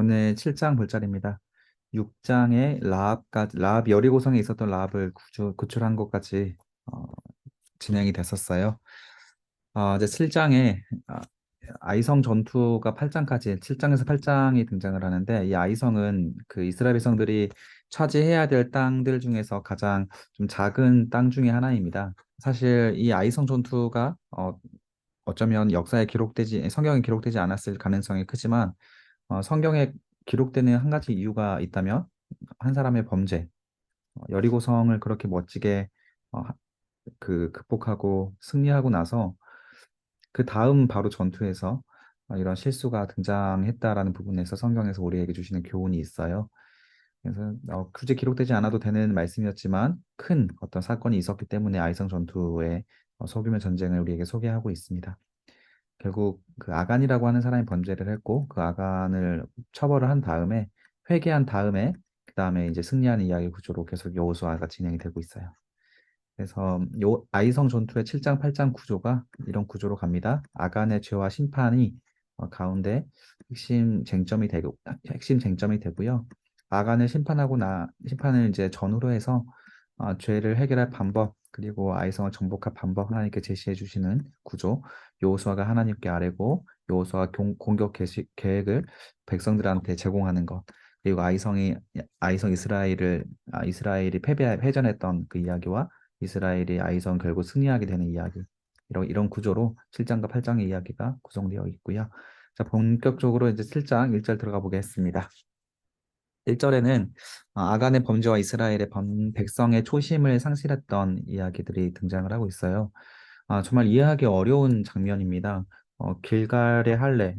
오늘 7장 볼자리입니다. 6장에 라합 여리고성에 있었던 라합을 구출한 것까지 어, 진행이 됐었어요. 이제 7장에 아이성 전투가 8장까지 7장에서 8장이 등장을 하는데, 이 아이성은 그 이스라엘 백성들이 차지해야 될 땅들 중에서 가장 좀 작은 땅 중에 하나입니다. 사실 이 아이성 전투가 어쩌면 성경에 기록되지 않았을 가능성이 크지만, 성경에 기록되는 한 가지 이유가 있다면 한 사람의 범죄, 여리고성을 그렇게 멋지게 극복하고 승리하고 나서 그 다음 바로 전투에서 이런 실수가 등장했다라는 부분에서 성경에서 우리에게 주시는 교훈이 있어요. 그래서 굳이 기록되지 않아도 되는 말씀이었지만 큰 어떤 사건이 있었기 때문에 아이성 전투의 소규모 전쟁을 우리에게 소개하고 있습니다. 결국 그 아간이라고 하는 사람이 범죄를 했고, 그 아간을 처벌을 한 다음에 회개한 다음에 그 다음에 이제 승리하는 이야기 구조로 계속 여호수아가 진행이 되고 있어요. 그래서 요 아이성 전투의 7장 8장 구조가 이런 구조로 갑니다. 아간의 죄와 심판이 가운데 핵심 쟁점이 되고요. 아간을 심판을 이제 전후로 해서 죄를 해결할 방법, 그리고 아이성을 정복할 방법 하나님께 제시해 주시는 구조. 여호수아가 하나님께 아뢰고 여호수아가 공격 계획을 백성들한테 제공하는 것. 그리고 아이성 이스라엘이 패전했던 그 이야기와 이스라엘이 아이성 결국 승리하게 되는 이야기. 이런 구조로 7장과 8장의 이야기가 구성되어 있고요. 자, 본격적으로 이제 7장 1절 들어가 보겠습니다. 1절에는 아간의 범죄와 이스라엘의 백성의 초심을 상실했던 이야기들이 등장을 하고 있어요. 정말 이해하기 어려운 장면입니다. 길갈의 할례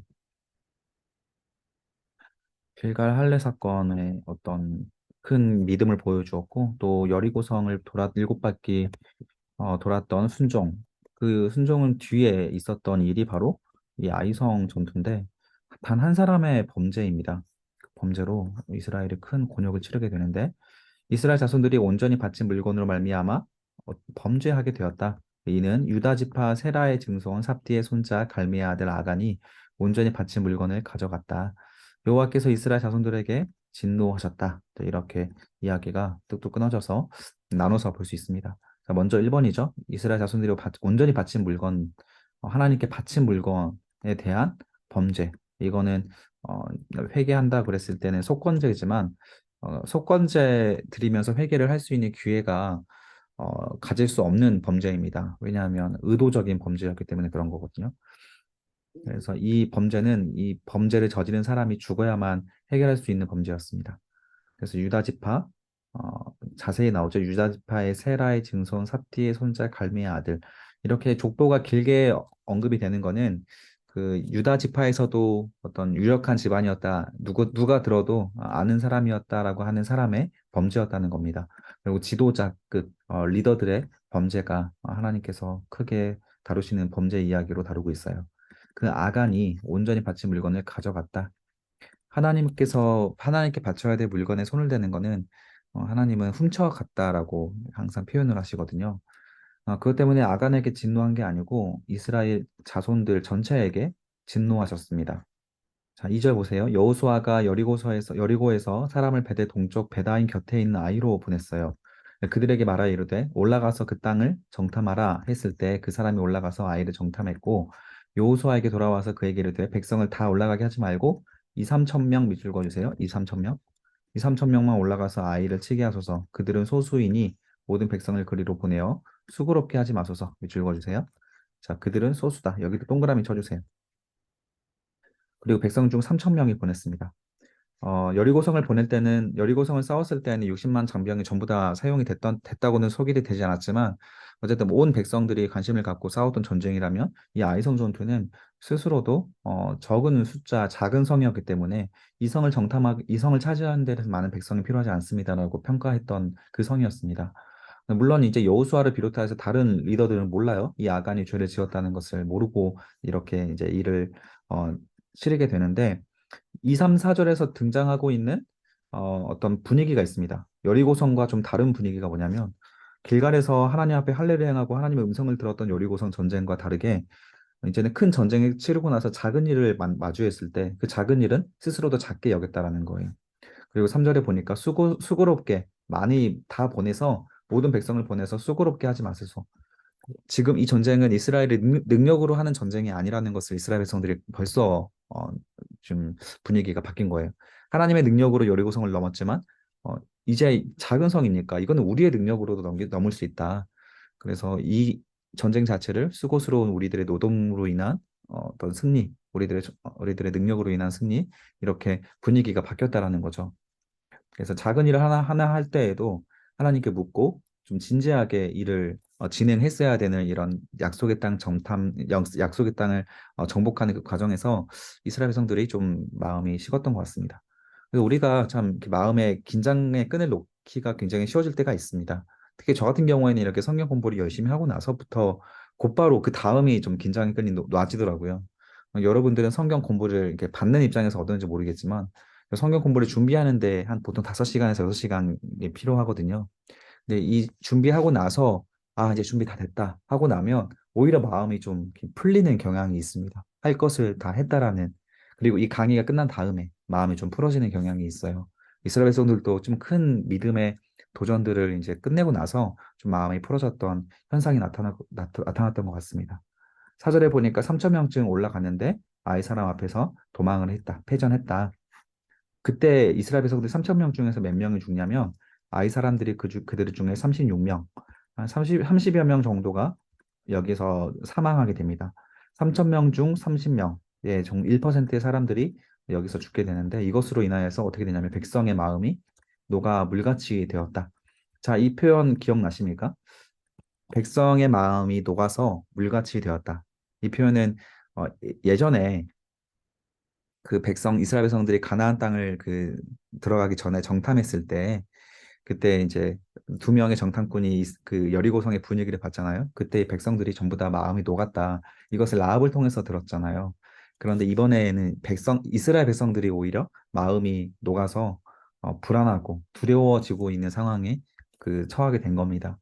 사건의 어떤 큰 믿음을 보여주었고, 또 여리고성을 일곱 바퀴 돌았던 순종. 그 순종은 뒤에 있었던 일이 바로 이 아이성 전투인데, 단 한 사람의 범죄입니다. 그 범죄로 이스라엘이 큰 곤욕을 치르게 되는데, 이스라엘 자손들이 온전히 바친 물건으로 말미암아 범죄하게 되었다. 이는 유다 지파 세라의 증손 삽디의 손자 갈미의 아들 아간이 온전히 바친 물건을 가져갔다. 여호와께서 이스라엘 자손들에게 진노하셨다. 또 이렇게 이야기가 뚝뚝 끊어져서 나눠서 볼 수 있습니다. 자, 먼저 1번이죠. 이스라엘 자손들이 온전히 바친 물건, 하나님께 바친 물건에 대한 범죄. 이거는 어, 회개한다 그랬을 때는 속건제지만, 속건제 드리면서 회개를 할 수 있는 기회가 가질 수 없는 범죄입니다. 왜냐하면 의도적인 범죄였기 때문에 그런 거거든요. 그래서 이 범죄를 저지른 사람이 죽어야만 해결할 수 있는 범죄였습니다. 그래서 유다 지파, 자세히 나오죠. 유다 지파의 세라의 증손 삽디의 손자 갈미의 아들. 이렇게 족보가 길게 언급이 되는 거는 그 유다 지파에서도 어떤 유력한 집안이었다. 누가 들어도 아는 사람이었다라고 하는 사람의 범죄였다는 겁니다. 그리고 지도자급 리더들의 범죄가 하나님께서 크게 다루시는 범죄 이야기로 다루고 있어요. 그 아간이 온전히 바친 물건을 가져갔다. 하나님께 바쳐야 될 물건에 손을 대는 거는 하나님은 훔쳐갔다라고 항상 표현을 하시거든요. 그것 때문에 아간에게 진노한 게 아니고 이스라엘 자손들 전체에게 진노하셨습니다. 자, 2절 보세요. 여호수아가 여리고에서 사람을 베델 동쪽 베다인 곁에 있는 아이로 보냈어요. 그들에게 말하여 이르되 올라가서 그 땅을 정탐하라 했을 때 그 사람이 올라가서 아이를 정탐했고, 여호수아에게 돌아와서 그에게 이르되 백성을 다 올라가게 하지 말고 2, 3천 명 밑줄 그어주세요. 2, 3천 명. 2, 3천 명만 올라가서 아이를 치게 하소서. 그들은 소수이니 모든 백성을 그리로 보내어 수고롭게 하지 마소서. 밑줄 그어주세요. 자, 그들은 소수다. 여기도 동그라미 쳐주세요. 그리고 백성 중 3천 명이 보냈습니다. 여리고성을 싸웠을 때는 60만 장병이 전부 다 사용이 됐다고는 소개이 되지 않았지만, 어쨌든 온 백성들이 관심을 갖고 싸웠던 전쟁이라면 이 아이성 전투는 스스로도 적은 숫자 작은 성이었기 때문에 이 성을 차지하는 데 대해서 많은 백성이 필요하지 않습니다라고 평가했던 그 성이었습니다. 물론 이제 여호수아를 비롯해서 다른 리더들은 몰라요. 이 아간이 죄를 지었다는 것을 모르고 이렇게 이제 일을 치르게 되는데, 2, 3, 4절에서 등장하고 있는 어떤 분위기가 있습니다. 여리고성과 좀 다른 분위기가 뭐냐면, 길갈에서 하나님 앞에 할례를 행하고 하나님의 음성을 들었던 여리고성 전쟁과 다르게 이제는 큰 전쟁을 치르고 나서 작은 일을 마주했을 때 그 작은 일은 스스로도 작게 여겼다라는 거예요. 그리고 3절에 보니까 수고롭게 많이 다 보내서 모든 백성을 보내서 수고롭게 하지 마소서. 지금 이 전쟁은 이스라엘의 능력으로 하는 전쟁이 아니라는 것을 이스라엘 백성들이 벌써 좀 분위기가 바뀐 거예요. 하나님의 능력으로 여리고성을 넘었지만 어, 이제 작은 성이니까 이거는 우리의 능력으로도 넘을 수 있다. 그래서 이 전쟁 자체를 수고스러운 우리들의 노동으로 인한 어떤 승리, 우리들의 능력으로 인한 승리, 이렇게 분위기가 바뀌었다라는 거죠. 그래서 작은 일을 하나하나 할 때에도 하나님께 묻고 좀 진지하게 일을 진행했어야 되는 이런 약속의 땅 약속의 땅을 정복하는 그 과정에서 이스라엘 백성들이 좀 마음이 식었던 것 같습니다. 그래서 우리가 참 이렇게 마음의 긴장의 끈을 놓기가 굉장히 쉬워질 때가 있습니다. 특히 저 같은 경우에는 이렇게 성경 공부를 열심히 하고 나서부터 곧바로 그 다음이 좀 긴장의 끈이 놔지더라고요. 여러분들은 성경 공부를 이렇게 받는 입장에서 어떤지 모르겠지만 성경 공부를 준비하는데 한 보통 5시간에서 6시간이 필요하거든요. 근데 이 준비하고 나서 아, 이제 준비 다 됐다 하고 나면 오히려 마음이 좀 이렇게 풀리는 경향이 있습니다. 할 것을 다 했다라는. 그리고 이 강의가 끝난 다음에 마음이 좀 풀어지는 경향이 있어요. 이스라엘 백성들도 좀 큰 믿음의 도전들을 이제 끝내고 나서 좀 마음이 풀어졌던 현상이 나타났던 것 같습니다. 사절에 보니까 3천 명쯤 올라갔는데 아이 사람 앞에서 도망을 했다, 패전했다. 그때 이스라엘 백성들 3천 명 중에서 몇 명이 죽냐면 아이 사람들이 그들 중에 36명, 한 30여 명 정도가 여기서 사망하게 됩니다. 3천 명 중 30명, 예, 1%의 사람들이 여기서 죽게 되는데 이것으로 인하여서 어떻게 되냐면 백성의 마음이 녹아 물같이 되었다. 자, 이 표현 기억나십니까? 백성의 마음이 녹아서 물같이 되었다. 이 표현은 예전에 그 이스라엘 백성들이 가나안 땅을 들어가기 전에 정탐했을 때 그때 이제 두 명의 정탐꾼이 그 여리고성의 분위기를 봤잖아요. 그때 이 백성들이 전부 다 마음이 녹았다. 이것을 라합을 통해서 들었잖아요. 그런데 이번에는 이스라엘 백성들이 오히려 마음이 녹아서 불안하고 두려워지고 있는 상황에 처하게 된 겁니다.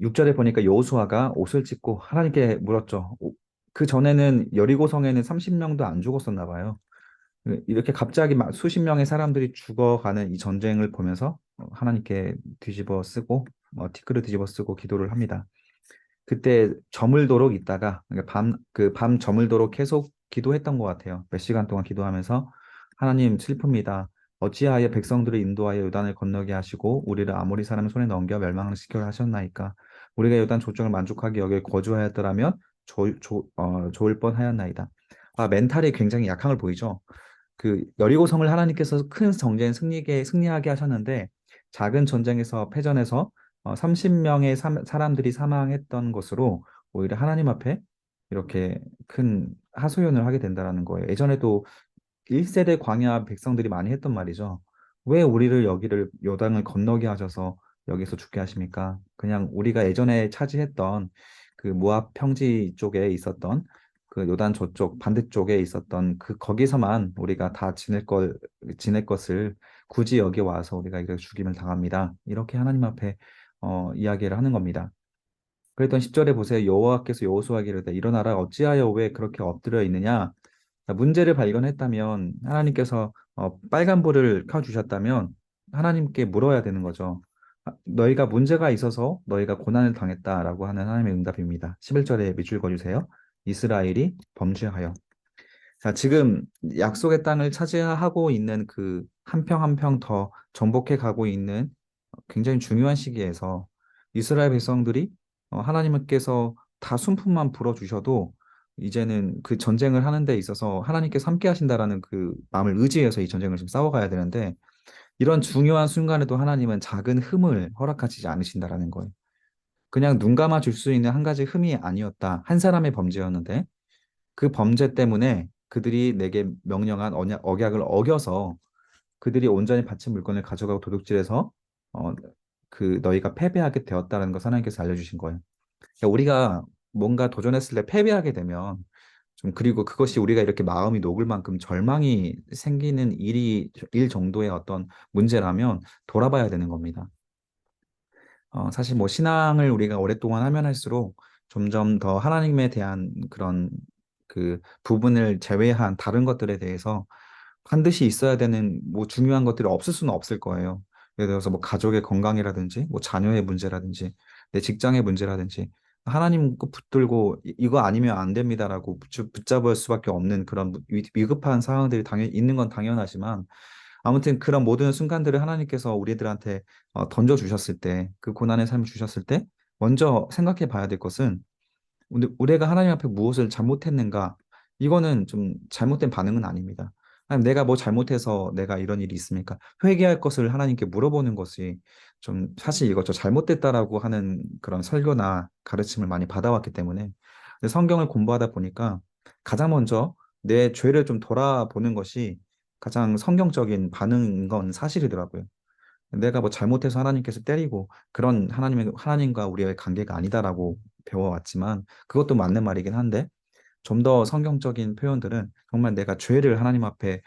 6절에 보니까 여호수아가 옷을 찢고 하나님께 물었죠. 그 전에는 여리고성에는 30명도 안 죽었었나 봐요. 이렇게 갑자기 막 수십 명의 사람들이 죽어가는 이 전쟁을 보면서 하나님께 뒤집어 쓰고 티끌을 뒤집어 쓰고 기도를 합니다. 그때 저물도록 있다가 그러니까 밤 저물도록 계속 기도했던 것 같아요. 몇 시간 동안 기도하면서 하나님 슬픕니다. 어찌하여 백성들을 인도하여 요단을 건너게 하시고 우리를 아모리 사람 손에 넘겨 멸망을 시켜 하셨나이까. 우리가 요단 조정을 만족하게 여기에 거주하였더라면 좋을 뻔하였나이다. 아, 멘탈이 굉장히 약함을 보이죠. 여리고성을 하나님께서 큰 전쟁 승리하게 하셨는데 작은 전쟁에서 패전해서 30명의 사람들이 사망했던 것으로 오히려 하나님 앞에 이렇게 큰 하소연을 하게 된다라는 거예요. 예전에도 1세대 광야 백성들이 많이 했던 말이죠. 왜 우리를 여기를 요단을 건너게 하셔서 여기서 죽게 하십니까? 그냥 우리가 예전에 차지했던 그 모압 평지 쪽에 있었던 그 요단 저쪽 반대쪽에 있었던 거기서만 우리가 다 지낼 것을 굳이 여기 와서 우리가 이렇게 죽임을 당합니다. 이렇게 하나님 앞에 이야기를 하는 겁니다. 그랬던 10절에 보세요. 여호와께서 여호수아에게 이르되 일어나라 어찌하여 왜 그렇게 엎드려 있느냐. 문제를 발견했다면 하나님께서 빨간불을 켜주셨다면 하나님께 물어야 되는 거죠. 너희가 문제가 있어서 너희가 고난을 당했다라고 하는 하나님의 응답입니다. 11절에 밑줄 그어주세요. 이스라엘이 범죄하여. 자, 지금 약속의 땅을 차지하고 있는 그 한 평 한 평 더 정복해 가고 있는 굉장히 중요한 시기에서 이스라엘 백성들이 하나님께서 다 순풍만 불어주셔도 이제는 그 전쟁을 하는 데 있어서 하나님께서 함께 하신다라는 그 마음을 의지해서 이 전쟁을 좀 싸워가야 되는데 이런 중요한 순간에도 하나님은 작은 흠을 허락하시지 않으신다라는 거예요. 그냥 눈 감아 줄 수 있는 한 가지 흠이 아니었다. 한 사람의 범죄였는데 그 범죄 때문에 그들이 내게 명령한 억약을 어겨서 그들이 온전히 바친 물건을 가져가고 도둑질해서 어, 너희가 패배하게 되었다는 것을 하나님께서 알려주신 거예요. 그러니까 우리가 뭔가 도전했을 때 패배하게 되면 그리고 그것이 우리가 이렇게 마음이 녹을 만큼 절망이 생기는 일 정도의 어떤 문제라면 돌아봐야 되는 겁니다. 사실 뭐 신앙을 우리가 오랫동안 하면 할수록 점점 더 하나님에 대한 그런 그 부분을 제외한 다른 것들에 대해서 반드시 있어야 되는 뭐 중요한 것들이 없을 수는 없을 거예요. 예를 들어서 뭐 가족의 건강이라든지 뭐 자녀의 문제라든지 내 직장의 문제라든지 하나님 꼭 붙들고 이거 아니면 안 됩니다라고 붙잡을 수밖에 없는 그런 위급한 상황들이 당연히 있는 건 당연하지만 아무튼 그런 모든 순간들을 하나님께서 우리들한테 던져주셨을 때, 그 고난의 삶을 주셨을 때, 먼저 생각해 봐야 될 것은, 우리가 하나님 앞에 무엇을 잘못했는가? 이거는 좀 잘못된 반응은 아닙니다. 아니, 내가 뭐 잘못해서 내가 이런 일이 있습니까? 회개할 것을 하나님께 물어보는 것이 좀 사실 이거 저 잘못됐다라고 하는 그런 설교나 가르침을 많이 받아왔기 때문에 근데 성경을 공부하다 보니까 가장 먼저 내 죄를 좀 돌아보는 것이 가장 성경적인 반응인 건 사실이더라고요. 내가 뭐 잘못해서 하나님께서 때리고 그런 하나님과 우리의 관계가 아니다라고 배워왔지만 그것도 맞는 말이긴 한데 좀 더 성경적인 표현들은 정말 내가 죄를 하나님 앞에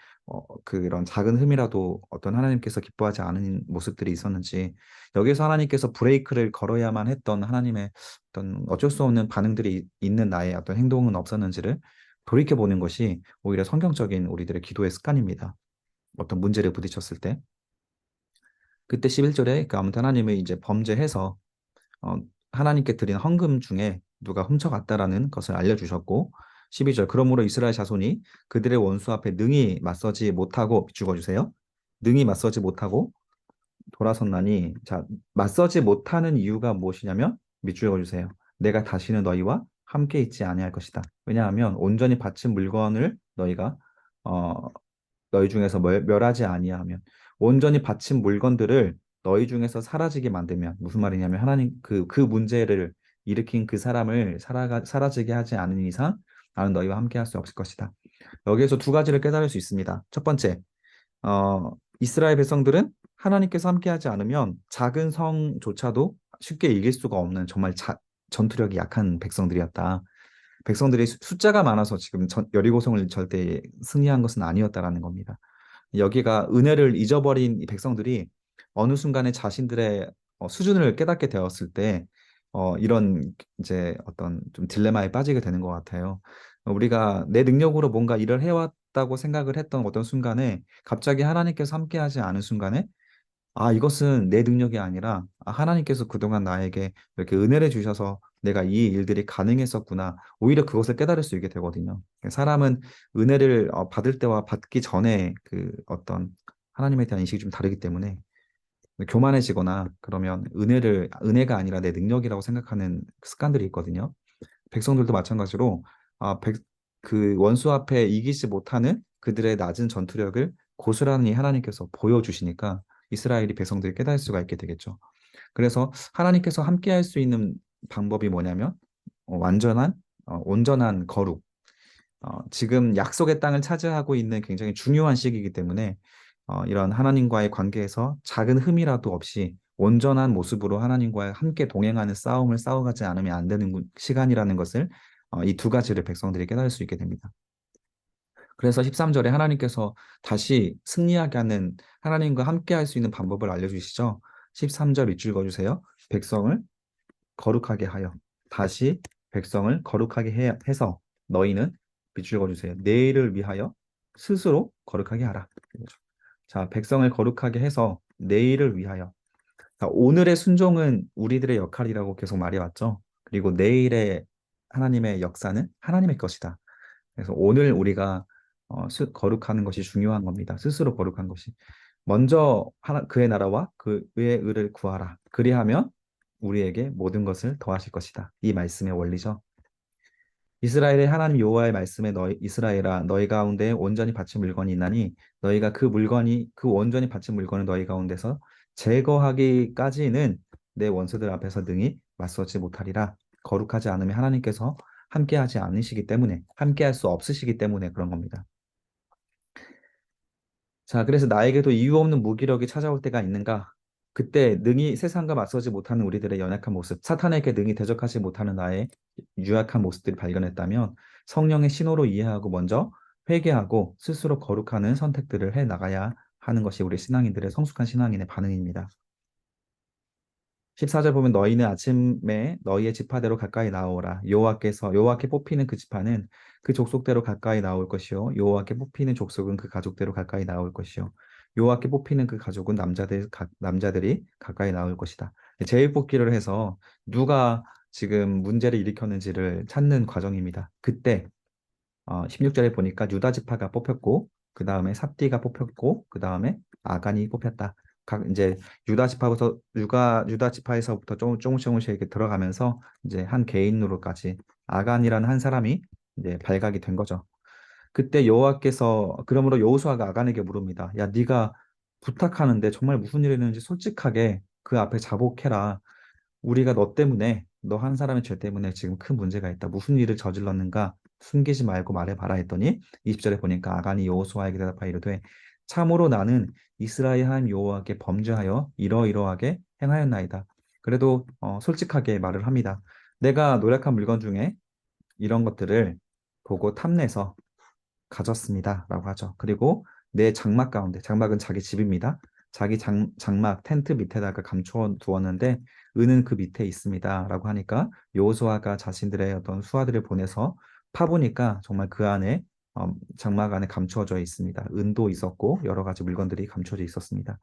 그런 작은 흠이라도 어떤 하나님께서 기뻐하지 않은 모습들이 있었는지 여기서 하나님께서 브레이크를 걸어야만 했던 하나님의 어떤 어쩔 수 없는 반응들이 있는 나의 어떤 행동은 없었는지를 돌이켜보는 것이 오히려 성경적인 우리들의 기도의 습관입니다. 어떤 문제를 부딪혔을 때 그때 11절에 그 아무튼 하나님의 이제 범죄해서 어, 하나님께 드린 헌금 중에 누가 훔쳐갔다라는 것을 알려주셨고 12절 그러므로 이스라엘 자손이 그들의 원수 앞에 능히 맞서지 못하고 죽어주세요. 능히 맞서지 못하고 돌아섰나니 자 맞서지 못하는 이유가 무엇이냐면 밑줄 그어주세요. 내가 다시는 너희와 함께 있지 아니할 것이다. 왜냐하면 온전히 바친 물건을 너희가 어, 너희 중에서 멸하지 아니하면 온전히 바친 물건들을 너희 중에서 사라지게 만들면 무슨 말이냐면 하나님 그 문제를 일으킨 그 사람을 사라지게 하지 않은 이상 나는 너희와 함께 할 수 없을 것이다. 여기에서 두 가지를 깨달을 수 있습니다. 첫 번째, 이스라엘 백성들은 하나님께서 함께하지 않으면 작은 성조차도 쉽게 이길 수가 없는 정말 전투력이 약한 백성들이었다. 백성들이 숫자가 많아서 지금 여리고성을 절대 승리한 것은 아니었다라는 겁니다. 여기가 은혜를 잊어버린 이 백성들이 어느 순간에 자신들의 수준을 깨닫게 되었을 때 이런 이제 어떤 좀 딜레마에 빠지게 되는 것 같아요. 우리가 내 능력으로 뭔가 일을 해왔다고 생각을 했던 어떤 순간에 갑자기 하나님께서 함께하지 않은 순간에 이것은 내 능력이 아니라 하나님께서 그동안 나에게 이렇게 은혜를 주셔서 내가 이 일들이 가능했었구나. 오히려 그것을 깨달을 수 있게 되거든요. 사람은 은혜를 받을 때와 받기 전에 그 어떤 하나님에 대한 인식이 좀 다르기 때문에 교만해지거나 그러면 은혜가 아니라 내 능력이라고 생각하는 습관들이 있거든요. 백성들도 마찬가지로 아, 백, 그 원수 앞에 이기지 못하는 그들의 낮은 전투력을 고스란히 하나님께서 보여주시니까 이스라엘이 백성들이 깨달을 수가 있게 되겠죠. 그래서 하나님께서 함께 할 수 있는 방법이 뭐냐면 온전한 거룩. 지금 약속의 땅을 차지하고 있는 굉장히 중요한 시기이기 때문에 이런 하나님과의 관계에서 작은 흠이라도 없이 온전한 모습으로 하나님과 함께 동행하는 싸움을 싸워가지 않으면 안 되는 시간이라는 것을 이 두 가지를 백성들이 깨달을 수 있게 됩니다. 그래서 13절에 하나님께서 다시 승리하게 하는 하나님과 함께 할 수 있는 방법을 알려주시죠. 13절 밑줄 그어주세요. 백성을 거룩하게 하여 다시 백성을 거룩하게 해서 너희는 밑줄 그어주세요. 내일을 위하여 스스로 거룩하게 하라. 자, 백성을 거룩하게 해서 내일을 위하여. 자, 오늘의 순종은 우리들의 역할이라고 계속 말해왔죠. 그리고 내일의 하나님의 역사는 하나님의 것이다. 그래서 오늘 우리가 거룩하는 것이 중요한 겁니다. 스스로 거룩한 것이. 먼저 그의 나라와 그의 의를 구하라. 그리하면 우리에게 모든 것을 더하실 것이다. 이 말씀의 원리죠. 이스라엘의 하나님 여호와의 말씀에 이스라엘아 너희 가운데 온전히 바친 물건이 있나니 너희가 그 온전히 바친 물건을 너희 가운데서 제거하기까지는 내 원수들 앞에서 능히 맞서지 못하리라. 거룩하지 않으면 하나님께서 함께하지 않으시기 때문에 함께할 수 없으시기 때문에 그런 겁니다. 자, 그래서 나에게도 이유 없는 무기력이 찾아올 때가 있는가? 그때 능히 세상과 맞서지 못하는 우리들의 연약한 모습, 사탄에게 능히 대적하지 못하는 나의 유약한 모습들을 발견했다면 성령의 신호로 이해하고 먼저 회개하고 스스로 거룩하는 선택들을 해 나가야 하는 것이 우리 신앙인들의 성숙한 신앙인의 반응입니다. 14절 보면 너희는 아침에 너희의 지파대로 가까이 나오라. 여호와께 뽑히는 그 지파는 그 족속대로 가까이 나올 것이요 여호와께 뽑히는 족속은 그 가족대로 가까이 나올 것이요 여호와께 뽑히는 그 가족은 남자들이 가까이 나올 것이다. 제일뽑기를 해서 누가 지금 문제를 일으켰는지를 찾는 과정입니다. 그때 16절에 보니까 유다 지파가 뽑혔고 그 다음에 삽디가 뽑혔고 그 다음에 아간이 뽑혔다. 이제 유다 지파에서부터 조금씩 이렇게 들어가면서 이제 한 개인으로까지 아간이라는 한 사람이 이제 발각이 된 거죠. 그때 여호와께서 그러므로 여호수아가 아간에게 물읍니다. 야, 네가 부탁하는데 정말 무슨 일이 있는지 솔직하게 그 앞에 자복해라. 우리가 너 때문에 너 한 사람의 죄 때문에 지금 큰 문제가 있다. 무슨 일을 저질렀는가 숨기지 말고 말해봐라 했더니 20절에 보니까 아간이 여호수아에게 대답하여 이르되 참으로 나는 이스라엘 하나님 여호와께 범죄하여 이러이러하게 행하였나이다. 그래도 솔직하게 말을 합니다. 내가 노력한 물건 중에 이런 것들을 보고 탐내서 가졌습니다. 라고 하죠. 그리고 내 장막 가운데, 장막은 자기 집입니다. 자기 장막 텐트 밑에다가 감추어 두었는데 은은 그 밑에 있습니다. 라고 하니까 여호수아가 자신들의 어떤 수하들을 보내서 파보니까 정말 그 안에 장막 안에 감추어져 있습니다. 은도 있었고 여러 가지 물건들이 감춰져 있었습니다.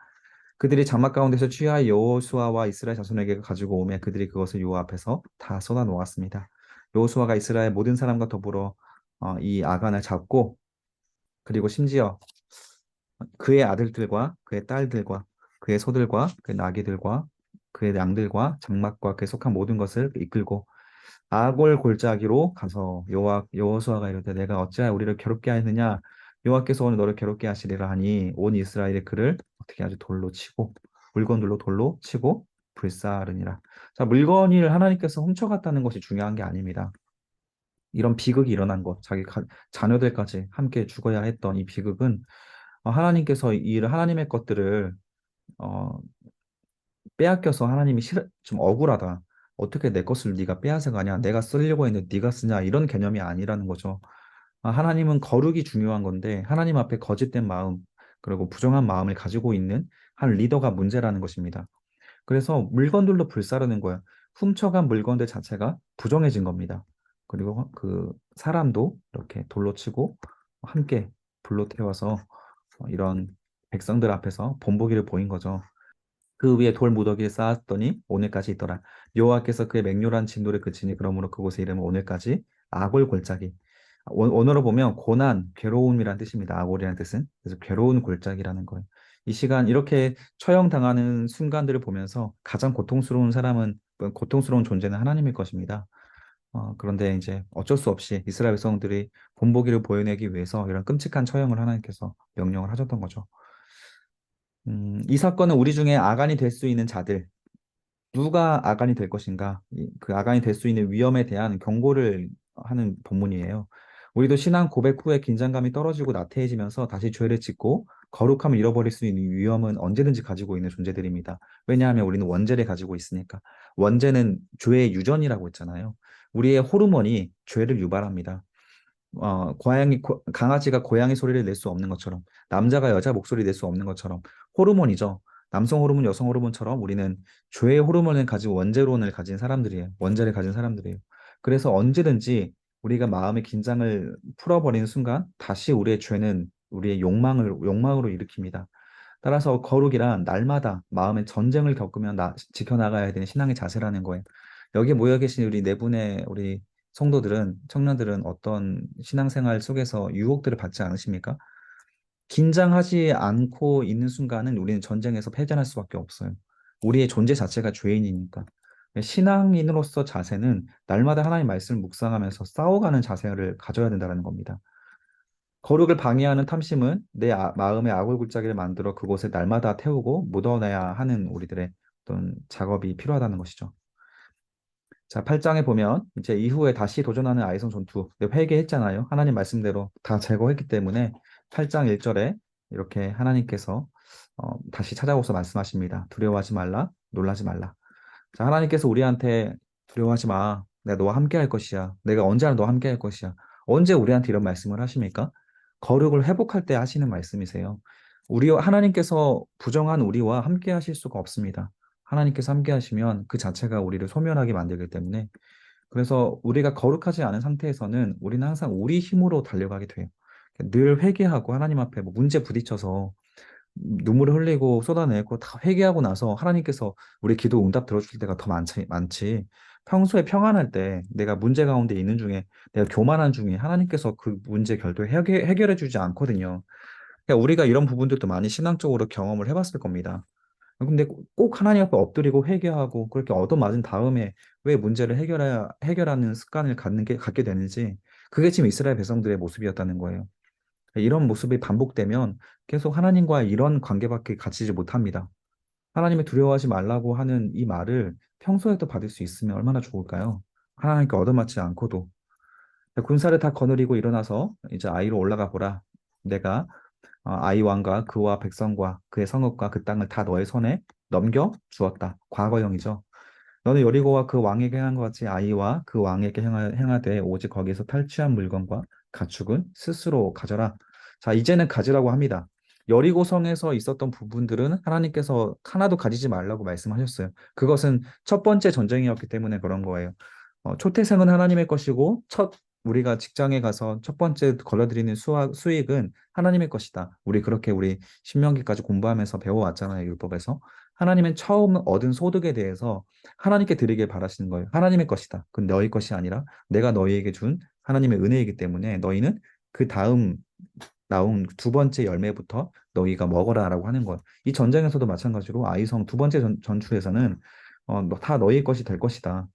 그들이 장막 가운데서 취하여 여호수아와 이스라엘 자손에게 가지고 오매 그들이 그것을 여호와 앞에서 다 쏟아 놓았습니다. 여호수아가 이스라엘 모든 사람과 더불어 이 아간을 잡고 그리고 심지어 그의 아들들과 그의 딸들과 그의 소들과 그의 나귀들과 그의 양들과 장막과 그에 속한 모든 것을 이끌고 아골 골짜기로 가서 여호수아가 이르되 내가 어찌하여 우리를 괴롭게 하느냐 여호와께서 오늘 너를 괴롭게 하시리라 하니 온 이스라엘의 그를 어떻게 아주 돌로 치고 물건들로 돌로 치고 불사르니라. 자, 물건을 하나님께서 훔쳐갔다는 것이 중요한 게 아닙니다. 이런 비극이 일어난 것, 자녀들까지 함께 죽어야 했던 이 비극은 하나님께서 하나님의 것들을 어, 빼앗겨서 하나님이 좀 억울하다. 어떻게 내 것을 네가 빼앗아 가냐? 내가 쓰려고 했는데 네가 쓰냐? 이런 개념이 아니라는 거죠. 하나님은 거룩이 중요한 건데 하나님 앞에 거짓된 마음 그리고 부정한 마음을 가지고 있는 한 리더가 문제라는 것입니다. 그래서 물건들로 불사르는 거야. 훔쳐간 물건들 자체가 부정해진 겁니다. 그리고 그 사람도 이렇게 돌로 치고 함께 불로 태워서 이런 백성들 앞에서 본보기를 보인 거죠. 그 위에 돌 무더기를 쌓았더니 오늘까지 있더라. 여호와께서 그의 맹렬한 진노를 그치니 그러므로 그곳의 이름은 오늘까지 아골 골짜기. 원어로 보면 고난, 괴로움이란 뜻입니다. 아골이라는 뜻은. 그래서 괴로운 골짜기라는 거예요. 이 시간 이렇게 처형당하는 순간들을 보면서 가장 고통스러운 존재는 하나님일 것입니다. 그런데 이제 어쩔 수 없이 이스라엘 백성들이 본보기를 보여내기 위해서 이런 끔찍한 처형을 하나님께서 명령을 하셨던 거죠. 이 사건은 우리 중에 아간이 될 수 있는 자들, 누가 아간이 될 것인가, 그 아간이 될 수 있는 위험에 대한 경고를 하는 본문이에요. 우리도 신앙 고백 후에 긴장감이 떨어지고 나태해지면서 다시 죄를 짓고 거룩함을 잃어버릴 수 있는 위험은 언제든지 가지고 있는 존재들입니다. 왜냐하면 우리는 원죄를 가지고 있으니까. 원죄는 죄의 유전이라고 했잖아요. 우리의 호르몬이 죄를 유발합니다. 강아지가 고양이 소리를 낼 수 없는 것처럼, 남자가 여자 목소리 낼 수 없는 것처럼, 호르몬이죠. 남성 호르몬, 여성 호르몬처럼 우리는 죄의 호르몬을 가지고 원죄론을 가진 사람들이에요. 원죄를 가진 사람들이에요. 그래서 언제든지 우리가 마음의 긴장을 풀어버리는 순간, 다시 우리의 죄는 우리의 욕망으로 일으킵니다. 따라서 거룩이란 날마다 마음의 전쟁을 겪으며 지켜나가야 되는 신앙의 자세라는 거예요. 여기 모여 계신 우리 네 분의 우리 성도들은, 청년들은 어떤 신앙생활 속에서 유혹들을 받지 않으십니까? 긴장하지 않고 있는 순간은 우리는 전쟁에서 패전할 수밖에 없어요. 우리의 존재 자체가 죄인이니까. 신앙인으로서 자세는 날마다 하나님 말씀을 묵상하면서 싸워가는 자세를 가져야 된다는 겁니다. 거룩을 방해하는 탐심은 내 마음의 아골 골짜기를 만들어 그곳에 날마다 태우고 묻어내야 하는 우리들의 어떤 작업이 필요하다는 것이죠. 자, 8장에 보면 이제 이후에 다시 도전하는 아이성 전투 회개했잖아요. 하나님 말씀대로 다 제거했기 때문에 8장 1절에 이렇게 하나님께서 다시 찾아오서 말씀하십니다. 두려워하지 말라, 놀라지 말라. 자, 하나님께서 우리한테 두려워하지 마. 내가 너와 함께 할 것이야. 내가 언제나 너와 함께 할 것이야. 언제 우리한테 이런 말씀을 하십니까? 거룩을 회복할 때 하시는 말씀이세요. 하나님께서 부정한 우리와 함께 하실 수가 없습니다. 하나님께서 함께 하시면 그 자체가 우리를 소멸하게 만들기 때문에 그래서 우리가 거룩하지 않은 상태에서는 우리는 항상 우리 힘으로 달려가게 돼요. 늘 회개하고 하나님 앞에 뭐 문제 부딪혀서 눈물을 흘리고 쏟아내고 다 회개하고 나서 하나님께서 우리 기도 응답 들어주실 때가 더 많지. 평소에 평안할 때 내가 문제 가운데 있는 중에 내가 교만한 중에 하나님께서 그 문제 결도 해결해 주지 않거든요. 그러니까 우리가 이런 부분들도 많이 신앙적으로 경험을 해봤을 겁니다. 근데 꼭 하나님 앞에 엎드리고 회개하고 그렇게 얻어맞은 다음에 왜 문제를 해결하는 습관을 갖게 되는지 그게 지금 이스라엘 백성들의 모습이었다는 거예요. 이런 모습이 반복되면 계속 하나님과 이런 관계밖에 갖추지 못합니다. 하나님의 두려워하지 말라고 하는 이 말을 평소에도 받을 수 있으면 얼마나 좋을까요? 하나님께 얻어맞지 않고도. 군사를 다 거느리고 일어나서 이제 아이로 올라가 보라. 내가 아이 왕과 그와 백성과 그의 성읍과 그 땅을 다 너의 손에 넘겨 주었다. 과거형이죠. 너는 여리고와 그 왕에게 행한 것 같이 아이와 그 왕에게 행하되 오직 거기에서 탈취한 물건과 가축은 스스로 가져라. 자, 이제는 가지라고 합니다. 여리고성에서 있었던 부분들은 하나님께서 하나도 가지지 말라고 말씀하셨어요. 그것은 첫 번째 전쟁이었기 때문에 그런 거예요. 초태생은 하나님의 것이고 우리가 직장에 가서 첫 번째 걸러드리는 수익은 하나님의 것이다. 우리 신명기까지 공부하면서 배워왔잖아요, 율법에서. 하나님은 처음 얻은 소득에 대해서 하나님께 드리길 바라시는 거예요. 하나님의 것이다. 그건 너희 것이 아니라 내가 너희에게 준 하나님의 은혜이기 때문에 너희는 그 다음 나온 두 번째 열매부터 너희가 먹어라라고 하는 거예요. 이 전쟁에서도 마찬가지로 아이성 두 번째 전투에서는 다 너희 것이 될 것이다.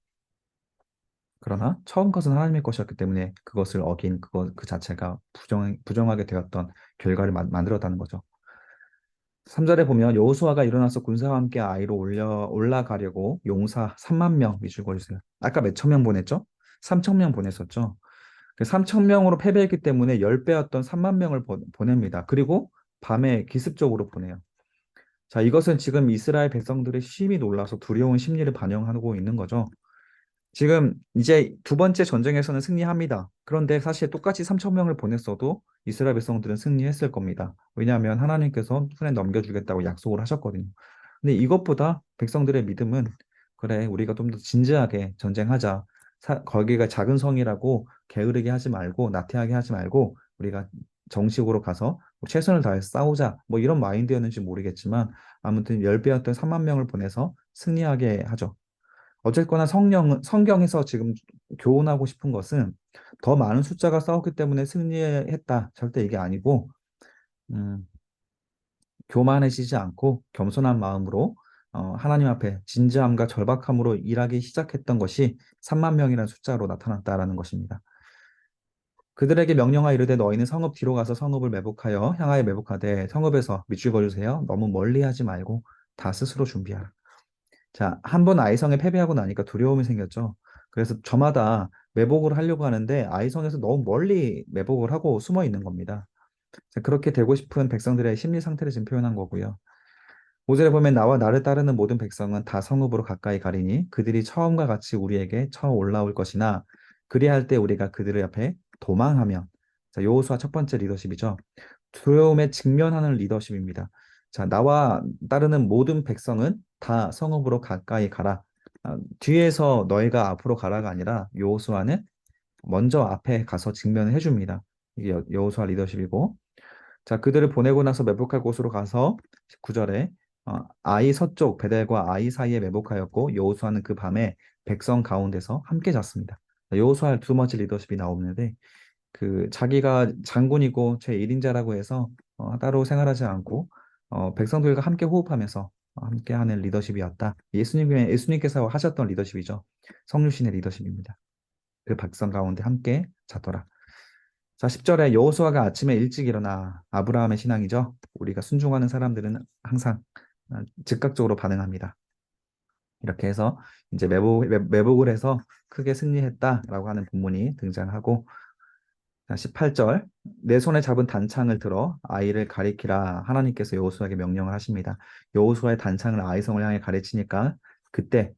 그러나 처음 것은 하나님의 것이었기 때문에 그것을 어긴 그 자체가 부정하게 되었던 결과를 만들었다는 거죠. 3절에 보면 여호수아가 일어나서 군사와 함께 아이로 올라가려고 용사 3만 명 미줄거 있어요. 아까 몇 천 명 보냈죠? 3천 명 보냈었죠. 그 3천 명으로 패배했기 때문에 10배였던 3만 명을 보냅니다. 그리고 밤에 기습적으로 보내요. 자, 이것은 지금 이스라엘 백성들의 심히 놀라서 두려운 심리를 반영하고 있는 거죠. 지금 이제 두 번째 전쟁에서는 승리합니다. 그런데 사실 똑같이 3천 명을 보냈어도 이스라엘 백성들은 승리했을 겁니다. 왜냐하면 하나님께서 손에 넘겨주겠다고 약속을 하셨거든요. 근데 이것보다 백성들의 믿음은 그래, 우리가 좀 더 진지하게 전쟁하자. 거기가 작은 성이라고 게으르게 하지 말고 나태하게 하지 말고 우리가 정식으로 가서 최선을 다해서 싸우자. 뭐 이런 마인드였는지 모르겠지만 아무튼 10배였던 3만 명을 보내서 승리하게 하죠. 어쨌거나 성경에서 지금 교훈하고 싶은 것은 더 많은 숫자가 싸웠기 때문에 승리했다. 절대 이게 아니고, 음, 교만해지지 않고 겸손한 마음으로 하나님 앞에 진지함과 절박함으로 일하기 시작했던 것이 3만 명이라는 숫자로 나타났다라는 것입니다. 그들에게 명령하 이르되 너희는 성읍 뒤로 가서 성읍을 매복하여 향하여 매복하되 성읍에서 밑줄 그어주세요. 너무 멀리 하지 말고 다 스스로 준비하라. 자, 한 번 아이성에 패배하고 나니까 두려움이 생겼죠. 그래서 저마다 매복을 하려고 하는데 아이성에서 너무 멀리 매복을 하고 숨어 있는 겁니다. 자, 그렇게 되고 싶은 백성들의 심리 상태를 지금 표현한 거고요. 5절에 보면 나와 나를 따르는 모든 백성은 다 성읍으로 가까이 가리니 그들이 처음과 같이 우리에게 쳐 올라올 것이나 그리할 때 우리가 그들의 앞에 도망하면 자, 여호수아 첫 번째 리더십이죠. 두려움에 직면하는 리더십입니다. 자, 나와 따르는 모든 백성은 다 성읍으로 가까이 가라. 뒤에서 너희가 앞으로 가라가 아니라 여호수아는 먼저 앞에 가서 직면을 해줍니다. 이게 여호수아 리더십이고 자, 그들을 보내고 나서 매복할 곳으로 가서 19절에 아이 서쪽 베델과 아이 사이에 매복하였고 여호수아는 그 밤에 백성 가운데서 함께 잤습니다. 여호수아의 두 번째 리더십이 나오는데 그 자기가 장군이고 제1인자라고 해서 따로 생활하지 않고 백성들과 함께 호흡하면서 함께하는 리더십이었다. 예수님께서 하셨던 리더십이죠. 성류신의 리더십입니다. 그 백성 가운데 함께 자더라. 자, 10절에 여호수아가 아침에 일찍 일어나 아브라함의 신앙이죠. 우리가 순종하는 사람들은 항상 즉각적으로 반응합니다. 이렇게 해서 이제 매복을 해서 크게 승리했다라고 하는 본문이 등장하고 자, 18절 내 손에 잡은 단창을 들어 아이를 가리키라 하나님께서 여호수아에게 명령을 하십니다. 여호수아의 단창을 아이성을 향해 가르치니까 그때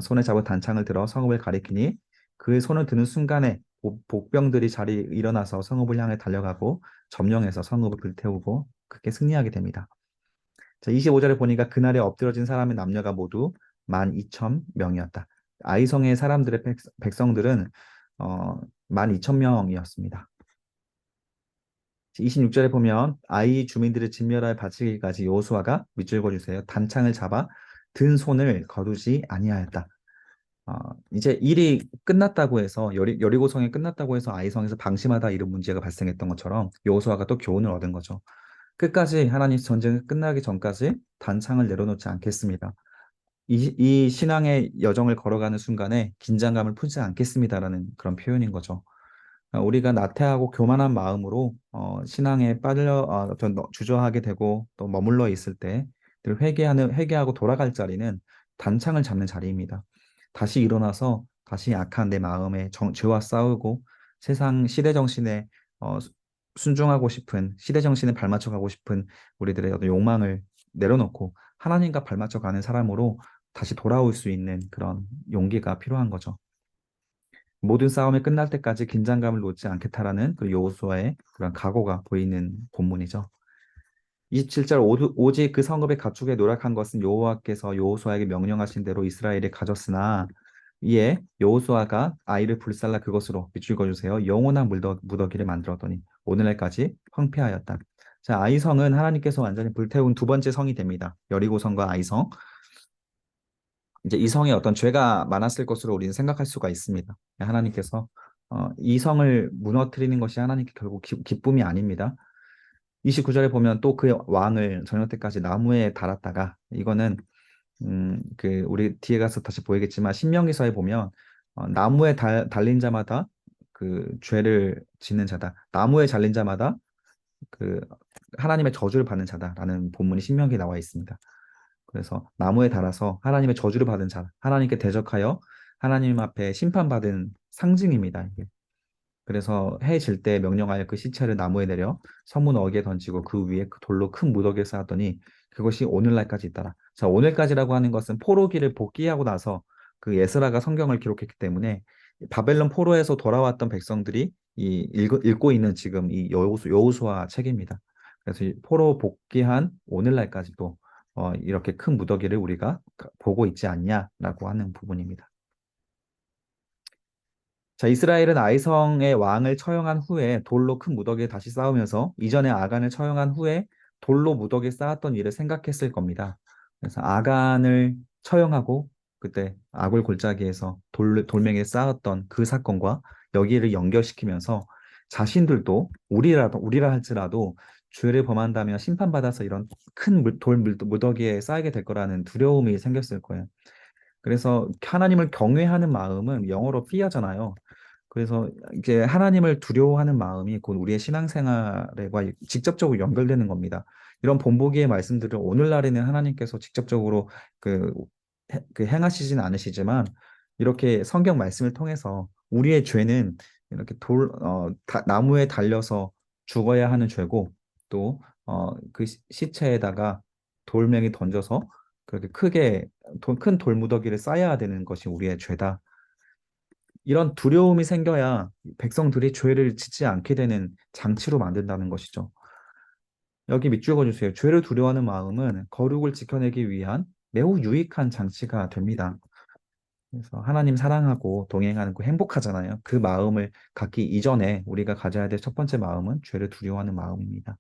손에 잡은 단창을 들어 성읍을 가리키니 그 손을 드는 순간에 복병들이 자리 일어나서 성읍을 향해 달려가고 점령해서 성읍을 불태우고 그렇게 승리하게 됩니다. 자, 25절에 보니까 그날에 엎드러진 사람의 남녀가 모두 12,000명이었다. 아이성의 사람들의 백성들은 어, 12,000명이었습니다. 26절에 보면 아이 주민들을 진멸하여 바치기까지 여호수아가 밑줄 그어주세요. 단창을 잡아 든 손을 거두지 아니하였다. 어, 이제 일이 끝났다고 해서 여리고성이 끝났다고 해서 아이성에서 방심하다 이런 문제가 발생했던 것처럼 여호수아가 또 교훈을 얻은 거죠. 끝까지 하나님 전쟁이 끝나기 전까지 단창을 내려놓지 않겠습니다. 이 신앙의 여정을 걸어가는 순간에 긴장감을 풀지 않겠습니다라는 그런 표현인 거죠. 우리가 나태하고 교만한 마음으로 신앙에 빠져 좀 주저하게 되고 또 머물러 있을 때 늘 회개하고 돌아갈 자리는 단창을 잡는 자리입니다. 다시 일어나서 다시 약한 내 마음의 죄와 싸우고 세상 시대 정신에 순종하고 싶은 시대 정신에 발맞춰 가고 싶은 우리들의 어떤 욕망을 내려놓고 하나님과 발맞춰 가는 사람으로 다시 돌아올 수 있는 그런 용기가 필요한 거죠. 모든 싸움이 끝날 때까지 긴장감을 놓지 않겠다라는 그 여호수아의 그런 각오가 보이는 본문이죠. 27절 오직 그 성읍의 가축에 노력한 것은 여호와께서 여호수아에게 명령하신 대로 이스라엘이 가졌으나 이에 여호수아가 아이를 불살라 그것으로 밑줄 그어주세요. 영원한 무더기를 만들었더니 오늘날까지 황폐하였다. 자, 아이성은 하나님께서 완전히 불태운 두 번째 성이 됩니다. 여리고성과 아이성. 이제 이성에 어떤 죄가 많았을 것으로 우리는 생각할 수가 있습니다. 하나님께서 이성을 무너뜨리는 것이 하나님께 결국 기쁨이 아닙니다. 29절에 보면 또 그 왕을 저녁 때까지 나무에 달았다가 이거는 그 우리 뒤에 가서 다시 보이겠지만 신명기서에 보면 나무에 달린 자마다 그 죄를 짓는 자다. 나무에 잘린 자마다 그 하나님의 저주를 받는 자다라는 본문이 신명기에 나와 있습니다. 그래서 나무에 달아서 하나님의 저주를 받은 자, 하나님께 대적하여 하나님 앞에 심판받은 상징입니다. 이게. 그래서 해 질 때 명령하여 그 시체를 나무에 내려 서문 어귀에 던지고 그 위에 그 돌로 큰 무더기를 쌓았더니 그것이 오늘날까지 있더라. 자, 오늘까지라고 하는 것은 포로기를 복귀하고 나서 그 에스라가 성경을 기록했기 때문에 바벨론 포로에서 돌아왔던 백성들이 읽고 있는 지금 이 여호수아 책입니다. 그래서 이 포로 복귀한 오늘날까지도 이렇게 큰 무더기를 우리가 보고 있지 않냐라고 하는 부분입니다. 자, 이스라엘은 아이성의 왕을 처형한 후에 돌로 큰 무더기에 다시 쌓으면서 이전에 아간을 처형한 후에 돌로 무더기에 쌓았던 일을 생각했을 겁니다. 그래서 아간을 처형하고 그때 아굴 골짜기에서 돌멩이에 쌓았던 그 사건과 여기를 연결시키면서 자신들도 우리라 할지라도 죄를 범한다면 심판받아서 이런 큰 무더기에 쌓이게 될 거라는 두려움이 생겼을 거예요. 그래서 하나님을 경외하는 마음은 영어로 fear잖아요. 그래서 이제 하나님을 두려워하는 마음이 곧 우리의 신앙생활과 직접적으로 연결되는 겁니다. 이런 본보기의 말씀들을 오늘날에는 하나님께서 직접적으로 그, 그 행하시진 않으시지만 이렇게 성경 말씀을 통해서 우리의 죄는 이렇게 나무에 달려서 죽어야 하는 죄고 또 그 시체에다가 돌멩이 던져서 그렇게 크게 큰 돌무더기를 쌓아야 되는 것이 우리의 죄다. 이런 두려움이 생겨야 백성들이 죄를 짓지 않게 되는 장치로 만든다는 것이죠. 여기 밑줄 그어주세요. 죄를 두려워하는 마음은 거룩을 지켜내기 위한 매우 유익한 장치가 됩니다. 그래서 하나님 사랑하고 동행하는 거 행복하잖아요. 그 마음을 갖기 이전에 우리가 가져야 될 첫 번째 마음은 죄를 두려워하는 마음입니다.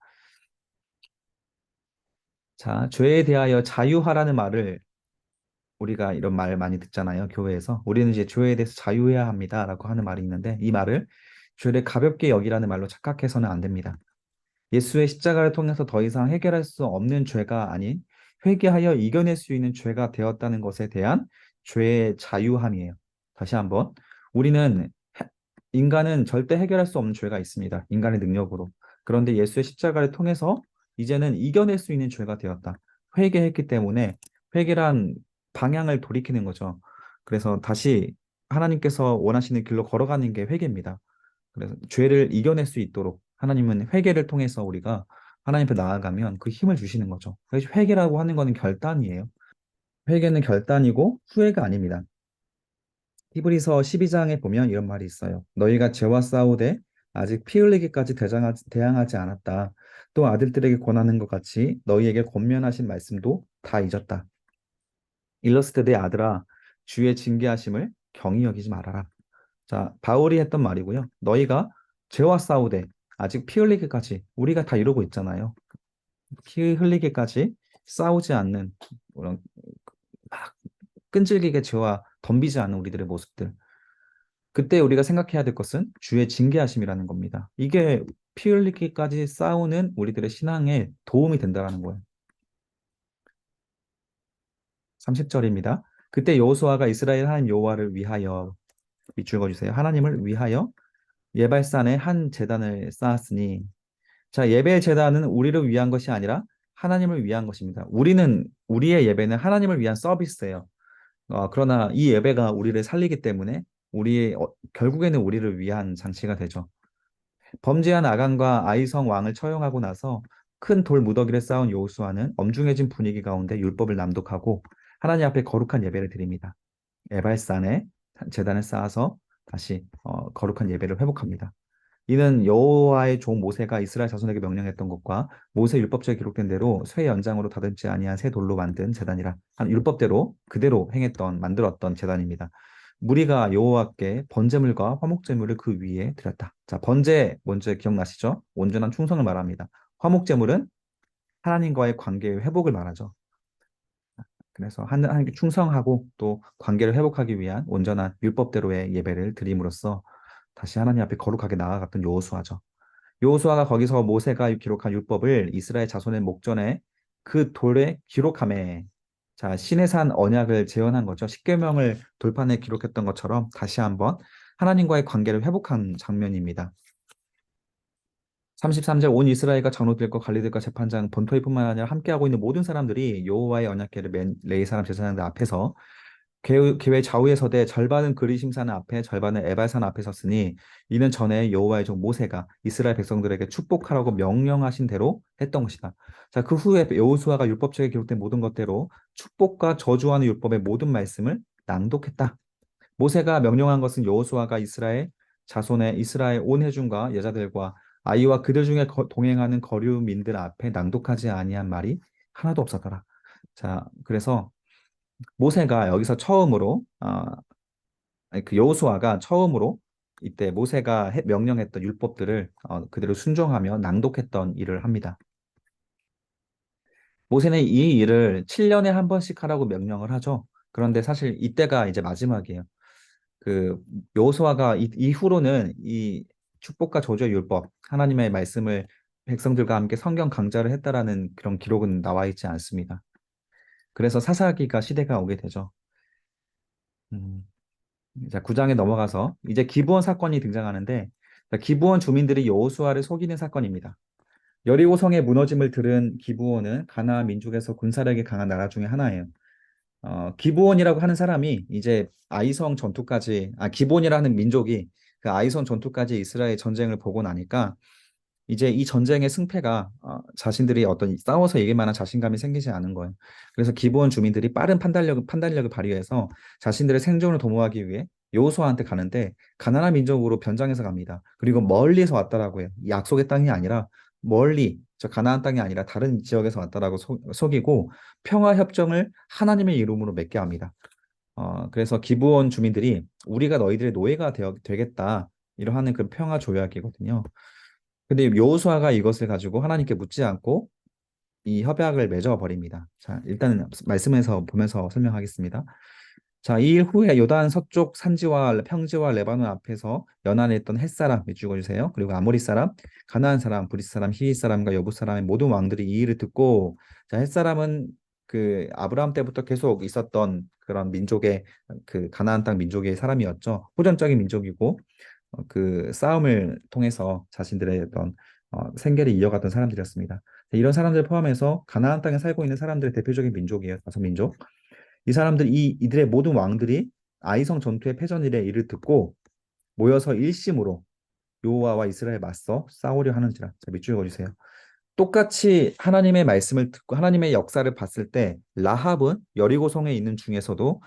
자, 죄에 대하여 자유하라는 말을 우리가 이런 말 많이 듣잖아요. 교회에서. 우리는 이제 죄에 대해서 자유해야 합니다라고 하는 말이 있는데 이 말을 죄를 가볍게 여기라는 말로 착각해서는 안 됩니다. 예수의 십자가를 통해서 더 이상 해결할 수 없는 죄가 아닌 회개하여 이겨낼 수 있는 죄가 되었다는 것에 대한 죄의 자유함이에요. 다시 한번. 우리는 인간은 절대 해결할 수 없는 죄가 있습니다. 인간의 능력으로. 그런데 예수의 십자가를 통해서 이제는 이겨낼 수 있는 죄가 되었다. 회개했기 때문에 회개란 방향을 돌이키는 거죠. 그래서 다시 하나님께서 원하시는 길로 걸어가는 게 회개입니다. 그래서 죄를 이겨낼 수 있도록 하나님은 회개를 통해서 우리가 하나님 앞에 나아가면 그 힘을 주시는 거죠. 그래서 회개라고 하는 거는 결단이에요. 회개는 결단이고 후회가 아닙니다. 히브리서 12장에 보면 이런 말이 있어요. 너희가 죄와 싸우되 아직 피 흘리기까지 대항하지 않았다. 또 아들들에게 권하는 것 같이 너희에게 권면하신 말씀도 다 잊었다. 일러스트 내 아들아 주의 징계하심을 경히 여기지 말아라. 자, 바울이 했던 말이고요. 너희가 죄와 싸우되 아직 피 흘리기까지 우리가 다 이러고 있잖아요. 피 흘리기까지 싸우지 않는 그런 막 끈질기게 죄와 덤비지 않는 우리들의 모습들. 그때 우리가 생각해야 될 것은 주의 징계하심이라는 겁니다. 이게 피 흘리기까지 싸우는 우리들의 신앙에 도움이 된다는 거예요. 30절입니다. 그때 여호수아가 이스라엘 하나님 여호와를 위하여 밑줄 그어주세요. 하나님을 위하여 예발산에 한 제단을 쌓았으니 자 예배 제단은 우리를 위한 것이 아니라 하나님을 위한 것입니다. 우리의 예배는 하나님을 위한 서비스예요. 그러나 이 예배가 우리를 살리기 때문에 결국에는 우리를 위한 장치가 되죠. 범죄한 아간과 아이성 왕을 처형하고 나서 큰 돌 무더기를 쌓은 여호수아는 엄중해진 분위기 가운데 율법을 낭독하고 하나님 앞에 거룩한 예배를 드립니다. 에발산에 제단을 쌓아서 다시 거룩한 예배를 회복합니다. 이는 여호와의 종 모세가 이스라엘 자손에게 명령했던 것과 모세 율법서에 기록된 대로 쇠 연장으로 다듬지 아니한 새 돌로 만든 제단이라 한 율법대로 그대로 만들었던 제단입니다. 무리가 여호와께 번제물과 화목제물을 그 위에 드렸다. 자, 번제 먼저 기억나시죠? 온전한 충성을 말합니다. 화목제물은 하나님과의 관계의 회복을 말하죠. 그래서 하나님께 충성하고 또 관계를 회복하기 위한 온전한 율법대로의 예배를 드림으로써 다시 하나님 앞에 거룩하게 나아갔던 여호수아죠. 여호수아가 거기서 모세가 기록한 율법을 이스라엘 자손의 목전에 그 돌에 기록함에 자 신의 산 언약을 재현한 거죠. 십계명을 돌판에 기록했던 것처럼 다시 한번 하나님과의 관계를 회복한 장면입니다. 33절 온 이스라엘과 장로들과 관리들과 재판장 본토이뿐만 아니라 함께하고 있는 모든 사람들이 여호와의 언약궤를 맨 레위 사람 제사장들 앞에서 교회 좌우에 서되 절반은 그리심산 앞에 절반은 에발산 앞에 섰으니 이는 전에 여호와의 종 모세가 이스라엘 백성들에게 축복하라고 명령하신 대로 했던 것이다. 자, 그 후에 여호수아가 율법책에 기록된 모든 것대로 축복과 저주하는 율법의 모든 말씀을 낭독했다. 모세가 명령한 것은 여호수아가 이스라엘 온 회중과 여자들과 아이와 그들 중에 동행하는 거류민들 앞에 낭독하지 아니한 말이 하나도 없었더라. 자, 그래서 모세가 여기서 처음으로 아니, 그 여호수아가 처음으로 이때 모세가 명령했던 율법들을 그대로 순종하며 낭독했던 일을 합니다. 모세는 이 일을 7년에 한 번씩 하라고 명령을 하죠. 그런데 사실 이때가 이제 마지막이에요. 그 여호수아가 이후로는 이 축복과 저주의 율법, 하나님의 말씀을 백성들과 함께 성경 강좌를 했다라는 그런 기록은 나와 있지 않습니다. 그래서 사사기가 시대가 오게 되죠. 음, 자, 9장에 넘어가서 이제 기브온 사건이 등장하는데 자, 기브온 주민들이 여호수아를 속이는 사건입니다. 여리고 성의 무너짐을 들은 기브온은 가나안 민족에서 군사력이 강한 나라 중에 하나예요. 기브온이라고 하는 사람이 이제 기브온이라는 민족이 그 아이성 전투까지 이스라엘 전쟁을 보고 나니까 이제 이 전쟁의 승패가 자신들이 어떤 싸워서 이길 만한 자신감이 생기지 않은 거예요. 그래서 기브온 주민들이 빠른 판단력을 발휘해서 자신들의 생존을 도모하기 위해 여호수아한테 가는데 가나안 민족으로 변장해서 갑니다. 그리고 멀리서 왔다라고 해요. 이 약속의 땅이 아니라 멀리 저 가나안 땅이 아니라 다른 지역에서 왔다라고 속이고 평화 협정을 하나님의 이름으로 맺게 합니다. 그래서 기브온 주민들이 우리가 너희들의 노예가 되겠다 이러하는 그 평화 조약이거든요. 근데 여호수아가 이것을 가지고 하나님께 묻지 않고 이 협약을 맺어 버립니다. 자, 일단은 말씀에서 보면서 설명하겠습니다. 자, 이 일 후에 요단 서쪽 산지와 평지와 레바논 앞에서 연안했던 헷사람 적어주세요. 그리고 아모리 사람, 가나안 사람, 브리스 사람, 히윗 사람과 여부 사람의 모든 왕들이 이 일을 듣고 자, 헷사람은 그 아브라함 때부터 계속 있었던 그런 민족의 그 가나안 땅 민족의 사람이었죠. 호전적인 민족이고 그 싸움을 통해서 자신들의 어떤 생계를 이어갔던 사람들이었습니다. 이런 사람들 포함해서 가나안 땅에 살고 있는 사람들의 대표적인 민족이에요. 다섯 민족. 이 사람들 이들의 모든 왕들이 아이성 전투의 패전 일의 일을 듣고 모여서 일심으로 여호와와 이스라엘에 맞서 싸우려 하는지라. 자, 밑줄 그어주세요. 똑같이 하나님의 말씀을 듣고 하나님의 역사를 봤을 때 라합은 여리고성에 있는 중에서도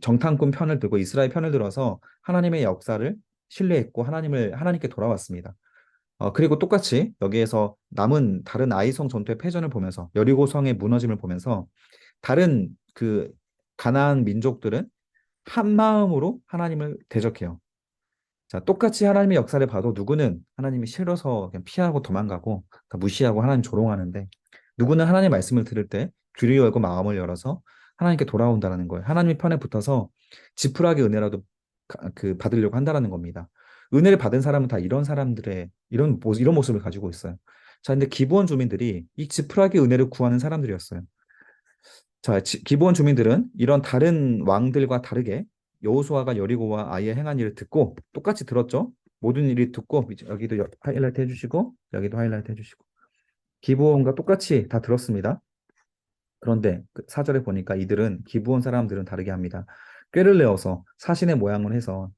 정탐꾼 편을 들고 이스라엘 편을 들어서 하나님의 역사를 신뢰했고 하나님께 돌아왔습니다. 그리고 똑같이 여기에서 남은 다른 아이성 전투의 패전을 보면서 여리고성의 무너짐을 보면서 다른 그 가나안 민족들은 한 마음으로 하나님을 대적해요. 자, 똑같이 하나님의 역사를 봐도 누구는 하나님이 싫어서 그냥 피하고 도망가고 다 무시하고 하나님 조롱하는데 누구는 하나님의 말씀을 들을 때 귀를 열고 마음을 열어서 하나님께 돌아온다는 거예요. 하나님의 편에 붙어서 지푸라기 은혜라도 받으려고 한다라는 겁니다. 은혜를 받은 사람은 다 이런 사람들의 이런 모습을 가지고 있어요. 자, 근데 기브온 주민들이 이 지푸라기 은혜를 구하는 사람들이었어요. 자, 기브온 주민들은 이런 다른 왕들과 다르게 여호수아가 여리고와 아이의 행한 일을 듣고 똑같이 들었죠. 모든 일이 듣고 이제 여기도 하이라이트 해주시고 여기도 하이라이트 해주시고 기브온과 똑같이 다 들었습니다. 그런데 그 사절에 보니까 이들은 기브온 사람들은 다르게 합니다. 꾀를 내어서 사신의 모양을 해서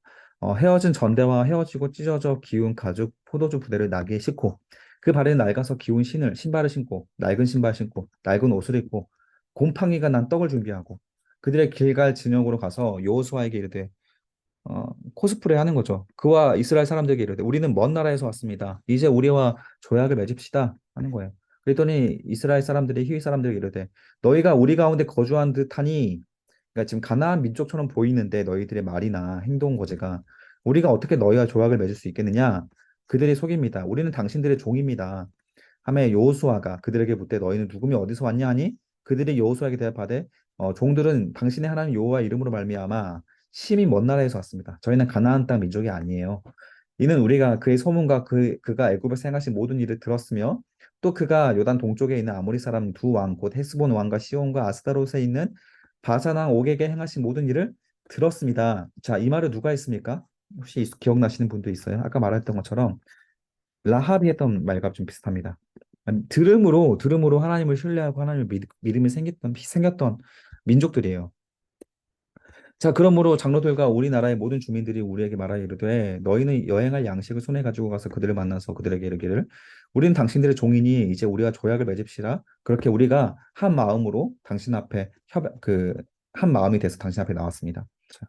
헤어진 전대와 헤어지고 찢어져 기운 가죽 포도주 부대를 나귀에 싣고 그 발에 낡아서 기운 신발을 신고 낡은 신발 신고 낡은 옷을 입고 곰팡이가 난 떡을 준비하고 그들의 길갈 진영으로 가서 여호수아에게 이르되 코스프레 하는 거죠. 그와 이스라엘 사람들에게 이르되 우리는 먼 나라에서 왔습니다. 이제 우리와 조약을 맺읍시다 하는 거예요. 그랬더니 이스라엘 사람들이 히위 사람들에게 이르되 너희가 우리 가운데 거주한 듯하니 그러니까 지금 가나안 민족처럼 보이는데 너희들의 말이나 행동 거제가 우리가 어떻게 너희와 조약을 맺을 수 있겠느냐? 그들이 속입니다. 우리는 당신들의 종입니다. 하매 여호수아가 그들에게 묻되 너희는 누구며 어디서 왔냐 하니 그들이 여호수아에게 대답하되 종들은 당신의 하나님 여호와 이름으로 말미암아 심히 먼 나라에서 왔습니다. 저희는 가나안 땅 민족이 아니에요. 이는 우리가 그의 소문과 그가 애굽에서 행하신 모든 일을 들었으며 또 그가 요단 동쪽에 있는 아모리 사람 두 왕 곧 헤스본 왕과 시온과 아스타롯에 있는 바산 왕 옥에게 행하신 모든 일을 들었습니다. 자, 이 말을 누가 했습니까? 혹시 기억나시는 분도 있어요? 아까 말했던 것처럼 라합이 했던 말과 좀 비슷합니다. 아니, 들음으로 하나님을 신뢰하고 하나님을 믿음이 생겼던 민족들이에요. 자, 그러므로 장로들과 우리나라의 모든 주민들이 우리에게 말하여 이르되 너희는 여행할 양식을 손에 가지고 가서 그들을 만나서 그들에게 이르기를 우리는 당신들의 종이니 이제 우리가 조약을 맺읍시다. 그렇게 우리가 한 마음으로 당신 앞에 한 마음이 돼서 당신 앞에 나왔습니다. 자,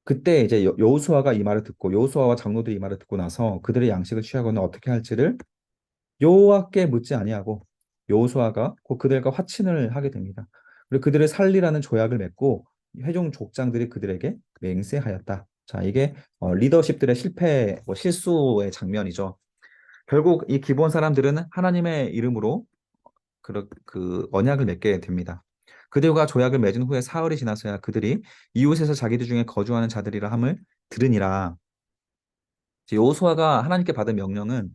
그때 이제 여호수아가 이 말을 듣고 여호수아와 장로들이 이 말을 듣고 나서 그들의 양식을 취하거나 어떻게 할지를 여호와께 묻지 아니하고 여호수아가 곧 그들과 화친을 하게 됩니다. 그리고 그들을 살리라는 조약을 맺고 회중 족장들이 그들에게 맹세하였다. 자, 이게 리더십들의 실패, 실수의 장면이죠. 결국 이 기본 사람들은 하나님의 이름으로 그 언약을 맺게 됩니다. 그들과 조약을 맺은 후에 사흘이 지나서야 그들이 이웃에서 자기들 중에 거주하는 자들이라 함을 들으니라. 여호수아가 하나님께 받은 명령은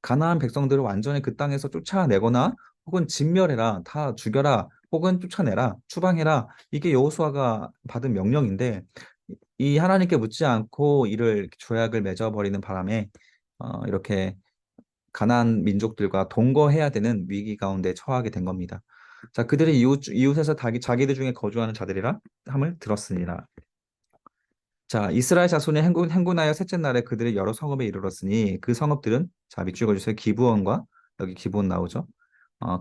가나안 백성들을 완전히 그 땅에서 쫓아내거나 혹은 진멸해라, 다 죽여라, 혹은 쫓아내라, 추방해라. 이게 여호수아가 받은 명령인데 이 하나님께 묻지 않고 이를 조약을 맺어버리는 바람에 이렇게 가나안 민족들과 동거해야 되는 위기 가운데 처하게 된 겁니다. 자, 그들이 이웃에서 자기들 중에 거주하는 자들이라 함을 들었으니라. 자, 이스라엘 자손이 행군하여 셋째 날에 그들의 여러 성읍에 이르렀으니 그 성읍들은 자, 밑줄 그어주세요. 기브온과 여기 기브온 나오죠.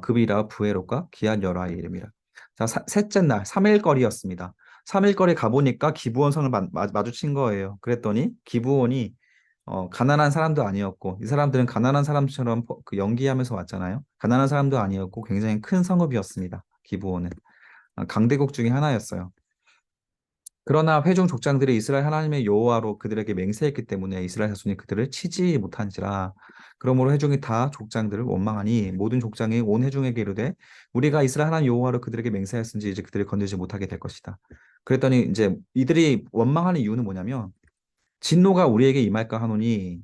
그비라 부에롯과 기앗 여라의 이름이라. 자, 셋째 날 3일 거리였습니다. 3일 거리 가보니까 기브온 성을 마주친 거예요. 그랬더니 기브온이 가난한 사람도 아니었고 이 사람들은 가난한 사람처럼 그 연기하면서 왔잖아요. 가난한 사람도 아니었고 굉장히 큰 성읍이었습니다. 기브온은 강대국 중에 하나였어요. 그러나 회중 족장들이 이스라엘 하나님의 여호와로 그들에게 맹세했기 때문에 이스라엘 자손이 그들을 치지 못한지라. 그러므로 회중이 다 족장들을 원망하니 모든 족장이 온 회중에게 이르되 우리가 이스라엘 하나님 여호와로 그들에게 맹세하였은지 이제 그들을 건들지 못하게 될 것이다. 그랬더니 이제 이들이 원망하는 이유는 뭐냐면 진노가 우리에게 임할까 하노니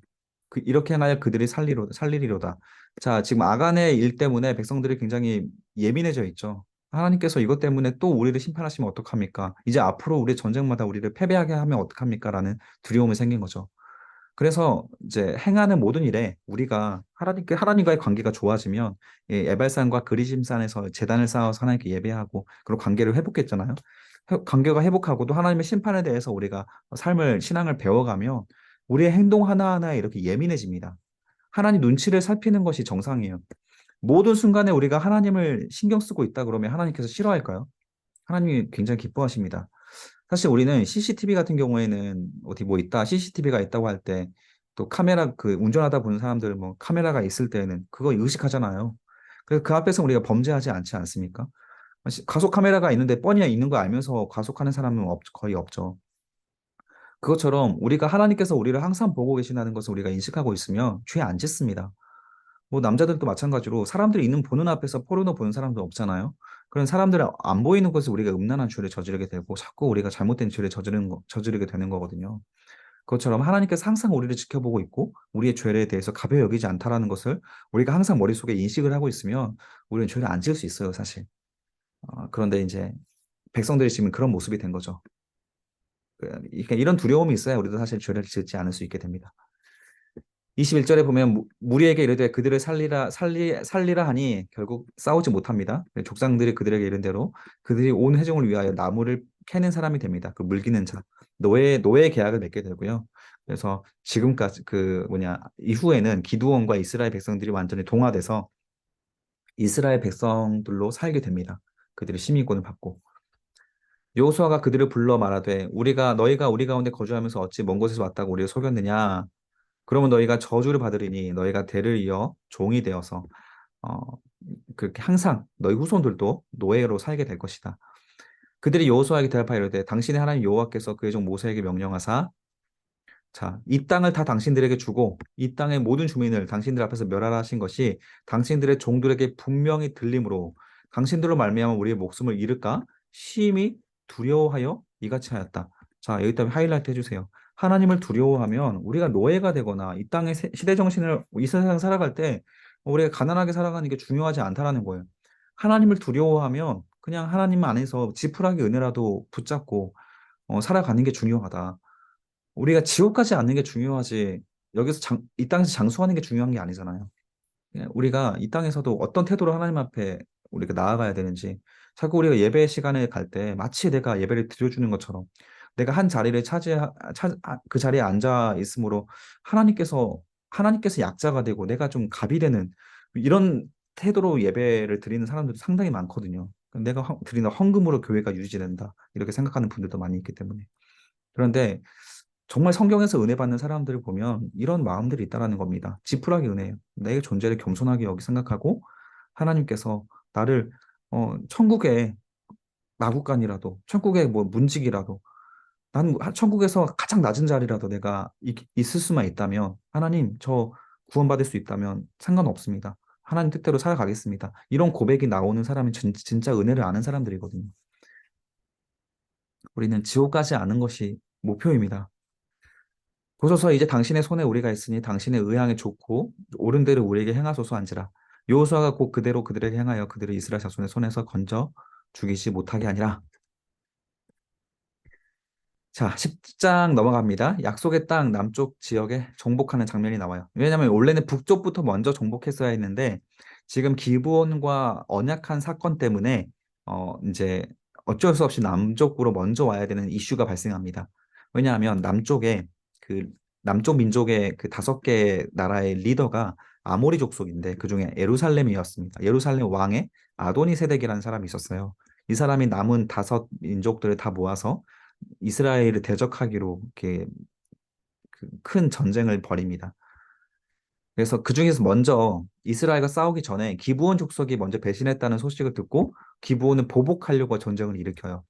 이렇게 하여 그들이 살리리로다. 자, 지금 아간의 일 때문에 백성들이 굉장히 예민해져 있죠. 하나님께서 이것 때문에 또 우리를 심판하시면 어떡합니까? 이제 앞으로 우리 전쟁마다 우리를 패배하게 하면 어떡합니까? 라는 두려움이 생긴 거죠. 그래서 이제 행하는 모든 일에 우리가 하나님과의 관계가 좋아지면 에발산과 그리심산에서 제단을 쌓아서 하나님께 예배하고 그리고 관계를 회복했잖아요. 관계가 회복하고 또 하나님의 심판에 대해서 우리가 신앙을 배워가면 우리의 행동 하나하나에 이렇게 예민해집니다. 하나님 눈치를 살피는 것이 정상이에요. 모든 순간에 우리가 하나님을 신경 쓰고 있다 그러면 하나님께서 싫어할까요? 하나님이 굉장히 기뻐하십니다. 사실 우리는 CCTV 같은 경우에는 어디 뭐 있다, CCTV가 있다고 할 때 또 카메라 그 운전하다 보는 사람들 뭐 카메라가 있을 때는 그거 의식하잖아요. 그래서 그 앞에서 우리가 범죄하지 않지 않습니까? 가속 카메라가 있는데 뻔히 있는 거 알면서 과속하는 사람은 거의 없죠. 그것처럼 우리가 하나님께서 우리를 항상 보고 계시다는 것을 우리가 인식하고 있으면 죄 안 짓습니다. 뭐 남자들도 마찬가지로 사람들이 있는 보는 앞에서 포르노 보는 사람도 없잖아요. 그런 사람들 안 보이는 것을 우리가 음란한 죄를 저지르게 되고 자꾸 우리가 잘못된 죄를 저지르게 되는 거거든요. 그것처럼 하나님께서 항상 우리를 지켜보고 있고 우리의 죄에 대해서 가벼이 여기지 않다라는 것을 우리가 항상 머릿속에 인식을 하고 있으면 우리는 죄를 안 지을 수 있어요, 사실. 그런데 이제 백성들이 지금 그런 모습이 된 거죠. 그러니까 이런 두려움이 있어야 우리도 사실 죄를 짓지 않을 수 있게 됩니다. 21절에 보면 무리에게 이르되 그들을 살리라 하니 결국 싸우지 못합니다. 족장들이 그들에게 이른 대로 그들이 온 회중을 위하여 나무를 캐는 사람이 됩니다. 그 물기는 자. 노예 계약을 맺게 되고요. 그래서 지금까지 그 뭐냐 이후에는 기드온과 이스라엘 백성들이 완전히 동화돼서 이스라엘 백성들로 살게 됩니다. 그들이 시민권을 받고 여호수아가 그들을 불러 말하되 우리가 너희가 우리 가운데 거주하면서 어찌 먼 곳에서 왔다고 우리를 속였느냐 그러면 너희가 저주를 받으리니 너희가 대를 이어 종이 되어서 어, 그렇게 항상 너희 후손들도 노예로 살게 될 것이다. 그들이 여호수아에게 대답하여 이르되 당신의 하나님 여호와께서 그의 종 모세에게 명령하사 자, 이 땅을 다 당신들에게 주고 이 땅의 모든 주민을 당신들 앞에서 멸하라 하신 것이 당신들의 종들에게 분명히 들림으로 당신들로 말미암아 우리의 목숨을 잃을까 심히 두려워하여 이같이 하였다. 자, 여기다 하이라이트 해주세요. 하나님을 두려워하면 우리가 노예가 되거나 이 땅의 시대 정신을 이 세상 살아갈 때 우리가 가난하게 살아가는 게 중요하지 않다라는 거예요. 하나님을 두려워하면 그냥 하나님 안에서 지푸라기 은혜라도 붙잡고 살아가는 게 중요하다. 우리가 지옥 가지 않는 게 중요하지, 여기서 이 땅에서 장수하는 게 중요한 게 아니잖아요. 우리가 이 땅에서도 어떤 태도로 하나님 앞에 우리가 나아가야 되는지, 자꾸 우리가 예배 시간에 갈 때 마치 내가 예배를 드려주는 것처럼 내가 한 자리를 그 자리에 앉아 있으므로 하나님께서, 하나님께서 약자가 되고 내가 좀 갑이 되는 이런 태도로 예배를 드리는 사람들도 상당히 많거든요. 내가 드리는 헌금으로 교회가 유지된다. 이렇게 생각하는 분들도 많이 있기 때문에. 그런데 정말 성경에서 은혜 받는 사람들을 보면 이런 마음들이 있다라는 겁니다. 지푸라기 은혜예요. 내 존재를 겸손하게 여기 생각하고 하나님께서 나를 천국의 마구간이라도 천국의 뭐 문직이라도 난 천국에서 가장 낮은 자리라도 내가 있을 수만 있다면 하나님 저 구원받을 수 있다면 상관없습니다. 하나님 뜻대로 살아가겠습니다. 이런 고백이 나오는 사람이 진짜 은혜를 아는 사람들이거든요. 우리는 지옥 가지 않은 것이 목표입니다. 보소서 이제 당신의 손에 우리가 있으니 당신의 의향에 좋고 옳은 대로 우리에게 행하소서 한지라. 여호수아가 곧 그대로 그들에게 행하여 그들을 이스라엘 자손의 손에서 건져 죽이지 못하게 하니라. 자, 10장 넘어갑니다. 약속의 땅 남쪽 지역에 정복하는 장면이 나와요. 왜냐하면 원래는 북쪽부터 먼저 정복했어야 했는데 지금 기브온과 언약한 사건 때문에 이제 어쩔 수 없이 남쪽으로 먼저 와야 되는 이슈가 발생합니다. 왜냐하면 남쪽에 그 남쪽 민족의 그 5개 나라의 리더가 아모리 족속인데 그중에 예루살렘이었습니다. 예루살렘 왕의 아도니세덱이라는 사람이 있었어요. 이 사람이 남은 5민족들을 다 모아서 이스라엘을 대적하기로 이렇게 그큰 전쟁을 벌입니다. 그래서 그 중에서 먼저 이스라엘과 싸우기 전에 기브온 족속이 먼저 배신했다는 소식을 듣고 기브온은 보복하려고 전쟁을 일으켜요.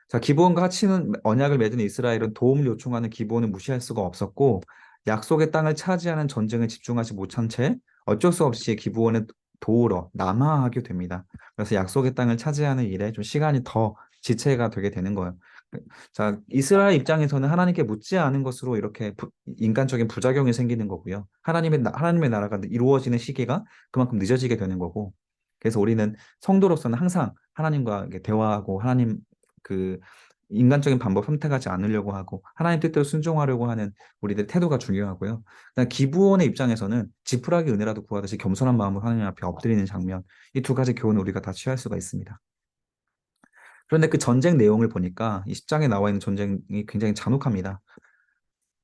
자, 기브온과 치는 언약을 맺은 이스라엘은 도움을 요청하는 기브온을 무시할 수가 없었고 약속의 땅을 차지하는 전쟁에 집중하지 못한 채 어쩔 수 없이 기브온을 도우러 남하하게 됩니다. 그래서 약속의 땅을 차지하는 일에 좀 시간이 더 지체가 되게 되는 거예요. 자, 이스라엘 입장에서는 하나님께 묻지 않은 것으로 이렇게 인간적인 부작용이 생기는 거고요. 하나님의 나라가 이루어지는 시기가 그만큼 늦어지게 되는 거고. 그래서 우리는 성도로서는 항상 하나님과 이렇게 대화하고 하나님 그 인간적인 방법 선택하지 않으려고 하고 하나님 뜻대로 순종하려고 하는 우리들 태도가 중요하고요. 그다음 기브온의 입장에서는 지푸라기 은혜라도 구하듯이 겸손한 마음으로 하나님 앞에 엎드리는 장면. 이 두 가지 교훈을 우리가 다 취할 수가 있습니다. 그런데 그 전쟁 내용을 보니까 이 10장에 나와 있는 전쟁이 굉장히 잔혹합니다.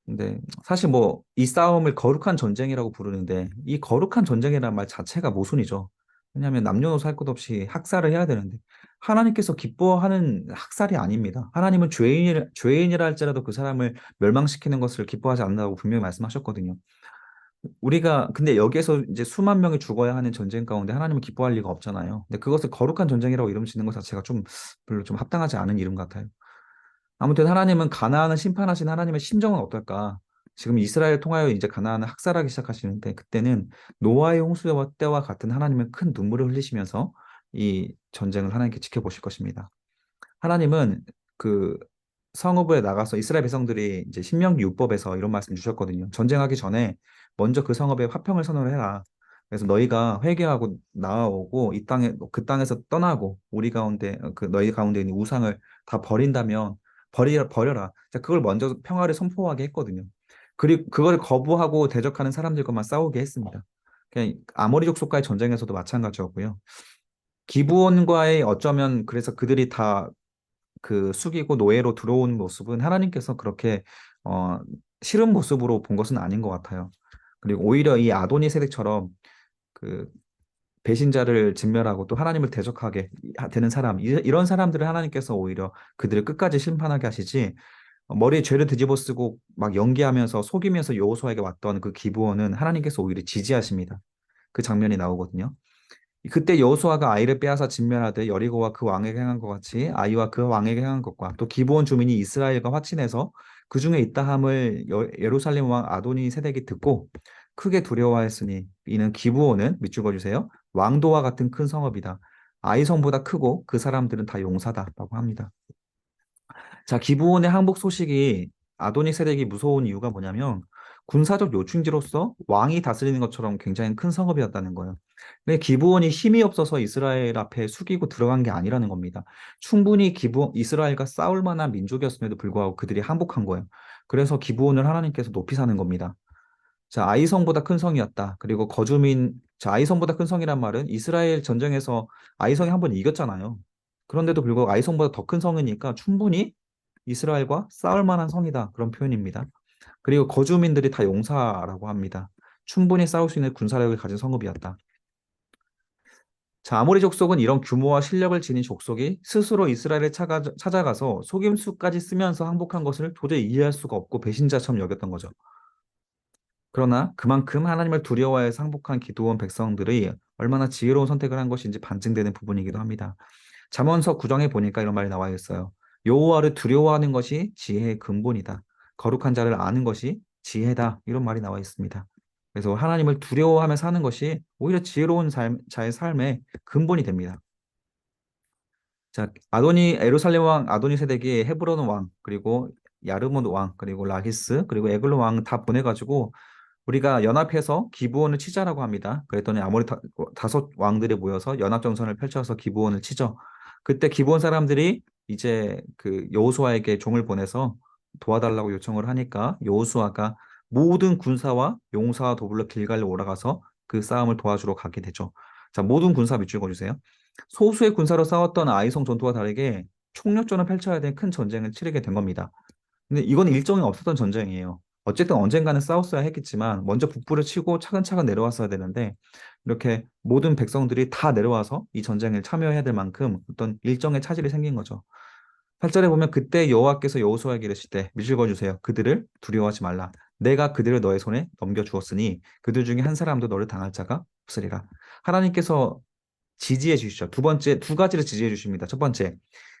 근데 사실 뭐 이 싸움을 거룩한 전쟁이라고 부르는데 이 거룩한 전쟁이라는 말 자체가 모순이죠. 왜냐하면 남녀노소 할 것 없이 학살을 해야 되는데 하나님께서 기뻐하는 학살이 아닙니다. 하나님은 죄인이라 할지라도 그 사람을 멸망시키는 것을 기뻐하지 않는다고 분명히 말씀하셨거든요. 우리가 근데 여기에서 이제 수만 명이 죽어야 하는 전쟁 가운데 하나님은 기뻐할 리가 없잖아요. 근데 그것을 거룩한 전쟁이라고 이름 짓는 것 자체가 좀 별로 좀 합당하지 않은 이름 같아요. 아무튼 하나님은 가나안을 심판하신 하나님의 심정은 어떨까? 지금 이스라엘 통하여 이제 가나안을 학살하기 시작하시는데 그때는 노아의 홍수 때와 같은 하나님은 큰 눈물을 흘리시면서 이 전쟁을 하나님께 지켜보실 것입니다. 하나님은 그 성읍에 나가서 이스라엘 백성들이 이제 신명기 율법에서 이런 말씀 주셨거든요. 전쟁하기 전에 먼저 그 성읍에 화평을 선언을 해라. 그래서 너희가 회개하고 나아오고 이 땅에 그 땅에서 떠나고 우리 가운데 그 너희 가운데 있는 우상을 다 버린다면 버려라. 자, 그걸 먼저 평화를 선포하게 했거든요. 그리고 그걸 거부하고 대적하는 사람들과만 싸우게 했습니다. 그냥 아모리 족속과의 전쟁에서도 마찬가지였고요. 기브온과의 어쩌면 그래서 그들이 다 그 숙이고 노예로 들어온 모습은 하나님께서 그렇게 어, 싫은 모습으로 본 것은 아닌 것 같아요. 그리고 오히려 이 아도니 세덱처럼 그 배신자를 진멸하고 또 하나님을 대적하게 되는 사람, 이런 사람들을 하나님께서 오히려 그들을 끝까지 심판하게 하시지 머리에 죄를 뒤집어 쓰고 막 연기하면서 속이면서 여호수아에게 왔던 그 기브온은 하나님께서 오히려 지지하십니다. 그 장면이 나오거든요. 그때 여호수아가 아이를 빼앗아 진멸하되 여리고와 그 왕에게 행한 것 같이 아이와 그 왕에게 행한 것과 또 기브온 주민이 이스라엘과 화친해서 그 중에 있다 함을 예루살렘 왕 아도니 세덱이 듣고 크게 두려워하였으니 이는 기브온은 밑줄 그어주세요. 왕도와 같은 큰 성읍이다. 아이성보다 크고 그 사람들은 다 용사다라고 합니다. 자, 기브온의 항복 소식이 아도니 세덱이 무서운 이유가 뭐냐면 군사적 요충지로서 왕이 다스리는 것처럼 굉장히 큰 성읍이었다는 거예요. 근데 기브온이 힘이 없어서 이스라엘 앞에 숙이고 들어간 게 아니라는 겁니다. 충분히 이스라엘과 싸울 만한 민족이었음에도 불구하고 그들이 항복한 거예요. 그래서 기브온을 하나님께서 높이 사는 겁니다. 자, 아이성보다 큰 성이었다. 그리고 자, 아이성보다 큰 성이란 말은 이스라엘 전쟁에서 아이성이 한 번 이겼잖아요. 그런데도 불구하고 아이성보다 더 큰 성이니까 충분히 이스라엘과 싸울 만한 성이다. 그런 표현입니다. 그리고 거주민들이 다 용사라고 합니다. 충분히 싸울 수 있는 군사력을 가진 성읍이었다. 자, 아모리 족속은 이런 규모와 실력을 지닌 족속이 스스로 이스라엘을 찾아가서 속임수까지 쓰면서 항복한 것을 도저히 이해할 수가 없고 배신자처럼 여겼던 거죠. 그러나 그만큼 하나님을 두려워해서 항복한 기드온 백성들이 얼마나 지혜로운 선택을 한 것인지 반증되는 부분이기도 합니다. 잠언서 9장에 보니까 이런 말이 나와 있어요. 여호와를 두려워하는 것이 지혜의 근본이다. 거룩한 자를 아는 것이 지혜다. 이런 말이 나와 있습니다. 그래서 하나님을 두려워하며 사는 것이 오히려 지혜로운 자의 삶의 근본이 됩니다. 자, 에루살렘 왕 아도니 세덱이 헤브론 왕, 그리고 야르몬 왕, 그리고 라기스, 그리고 에글론 왕 다 보내가지고 우리가 연합해서 기브온을 치자라고 합니다. 그랬더니 아모리 다섯 왕들이 모여서 연합정선을 펼쳐서 기브온을 치죠. 그때 기브온 사람들이 이제 그 여호수아에게 종을 보내서 도와달라고 요청을 하니까 여호수아가 모든 군사와 용사와 더불어 길갈로 올라가서 그 싸움을 도와주러 가게 되죠. 자, 모든 군사 밑줄 그어주세요. 소수의 군사로 싸웠던 아이성 전투와 다르게 총력전을 펼쳐야 될 큰 전쟁을 치르게 된 겁니다. 근데 이건 일정이 없었던 전쟁이에요. 어쨌든 언젠가는 싸웠어야 했겠지만 먼저 북부를 치고 차근차근 내려왔어야 되는데 이렇게 모든 백성들이 다 내려와서 이 전쟁에 참여해야 될 만큼 어떤 일정의 차질이 생긴 거죠. 8절에 보면 그때 여호와께서 여호수아에게 이르시되 밑줄 그어주세요. 그들을 두려워하지 말라. 내가 그들을 너의 손에 넘겨주었으니 그들 중에 한 사람도 너를 당할 자가 없으리라. 하나님께서 지지해 주시죠. 두 번째, 두 가지를 지지해 주십니다. 첫 번째,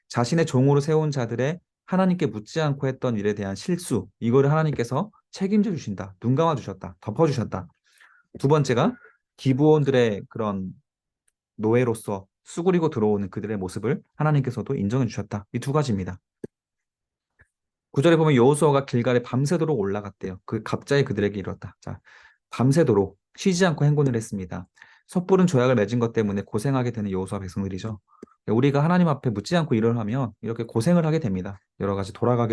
자신의 종으로 세운 자들의 하나님께 묻지 않고 했던 일에 대한 실수, 이거를 하나님께서 책임져 주신다. 눈 감아 주셨다. 덮어 주셨다. 두 번째가 기브온들의 그런 노예로서 수그리고 들어오는 그들의 모습을 하나님께서도 인정해 주셨다. 이 두 가지입니다. 9절에 보면 여호수아가 길갈에 밤새도록 올라갔대요. 그 갑자기 그들에게 이뤘다. 자, 밤새도록 쉬지 않고 행군을 했습니다. 섣부른 조약을 맺은 것 때문에 고생하게 되는 여호수아 백성들이죠. 우리가 하나님 앞에 묻지 않고 일을 하면 이렇게 고생을 하게 됩니다. 여러 가지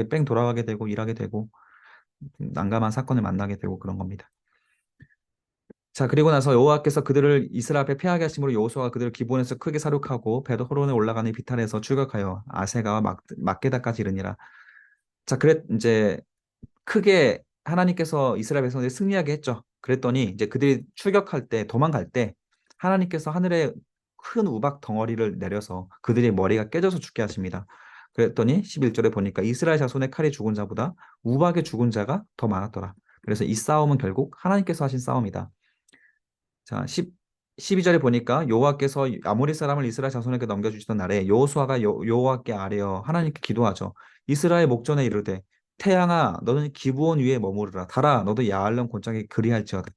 뺑 돌아가게 되고 일하게 되고 난감한 사건을 만나게 되고 그런 겁니다. 자, 그리고 나서 여호와께서 그들을 이스라엘 앞에 패하게 하심으로 여호수아가 그들을 기브온에서 크게 사륙하고 베드호론에 올라가는 비탈에서 출격하여 아세가와 막게다까지 이르니라. 자, 이제 크게 하나님께서 이스라엘 백성들이 승리하게 했죠. 그랬더니 이제 그들이 출격할 때 도망갈 때 하나님께서 하늘에 큰 우박 덩어리를 내려서 그들의 머리가 깨져서 죽게 하십니다. 그랬더니 11절에 보니까 이스라엘 자손의 칼이 죽은 자보다 우박의 죽은 자가 더 많았더라. 그래서 이 싸움은 결국 하나님께서 하신 싸움이다. 자, 12절에 보니까 여호와께서 아모리 사람을 이스라엘 자손에게 넘겨주시던 날에 여호수아가 여호와께 아뢰어 하나님께 기도하죠. 이스라엘 목전에 이르되 태양아 너는 기브온 위에 머무르라 달아 너도 야알론 곤짝에 그리할지어다.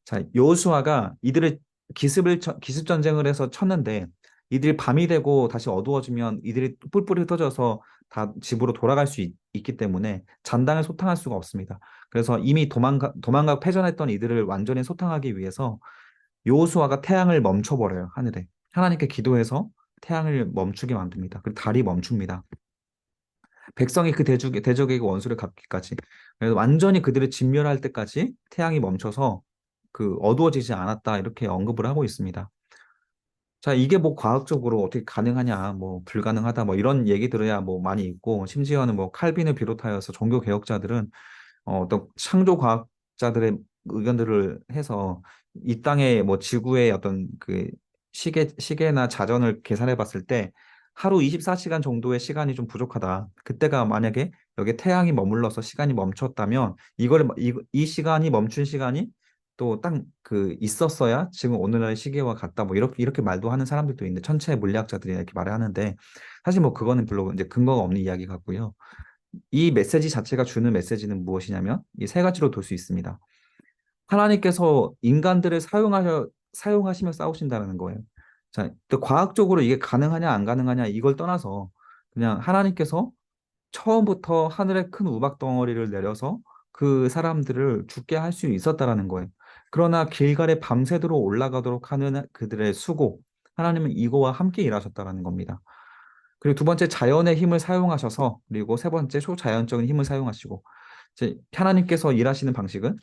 자, 여호수아가 이들을 기습 전쟁을 해서 쳤는데 이들이 밤이 되고 다시 어두워지면 이들이 뿔뿔이 흩어져서 다 집으로 돌아갈 수 있기 때문에 잔당을 소탕할 수가 없습니다. 그래서 이미 도망가 패전했던 이들을 완전히 소탕하기 위해서 여호수아가 태양을 멈춰버려요, 하늘에. 하나님께 기도해서 태양을 멈추게 만듭니다. 그리고 달이 멈춥니다. 백성이 그 대적에게 원수를 갚기까지. 그래서 완전히 그들을 진멸할 때까지 태양이 멈춰서 그 어두워지지 않았다 이렇게 언급을 하고 있습니다. 자, 이게 뭐 과학적으로 어떻게 가능하냐, 뭐 불가능하다, 뭐 이런 얘기 들어야 뭐 많이 있고, 심지어는 뭐 칼빈을 비롯하여서 종교 개혁자들은 어떤 창조 과학자들의 의견들을 해서 이 땅의 뭐 지구의 어떤 그 시계나 자전을 계산해 봤을 때 하루 24시간 정도의 시간이 좀 부족하다. 그때가 만약에 여기 태양이 머물러서 시간이 멈췄다면 이 시간이 멈춘 시간이 또 딱 그 있었어야 지금 오늘날의 시계와 같다. 뭐 이렇게 말도 하는 사람들도 있는데 천체 물리학자들이 이렇게 말을 하는데 사실 뭐 그거는 별로 이제 근거가 없는 이야기 같고요. 이 메시지 자체가 주는 메시지는 무엇이냐면 이 세 가지로 볼 수 있습니다. 하나님께서 인간들을 사용하시며 싸우신다는 거예요. 자, 또 과학적으로 이게 가능하냐 안 가능하냐 이걸 떠나서 그냥 하나님께서 처음부터 하늘에 큰 우박 덩어리를 내려서 그 사람들을 죽게 할 수 있었다라는 거예요. 그러나 길갈에 밤새도록 올라가도록 하는 그들의 수고, 하나님은 이거와 함께 일하셨다라는 겁니다. 그리고 두 번째 자연의 힘을 사용하셔서 그리고 세 번째 초자연적인 힘을 사용하시고 이제 하나님께서 일하시는 방식은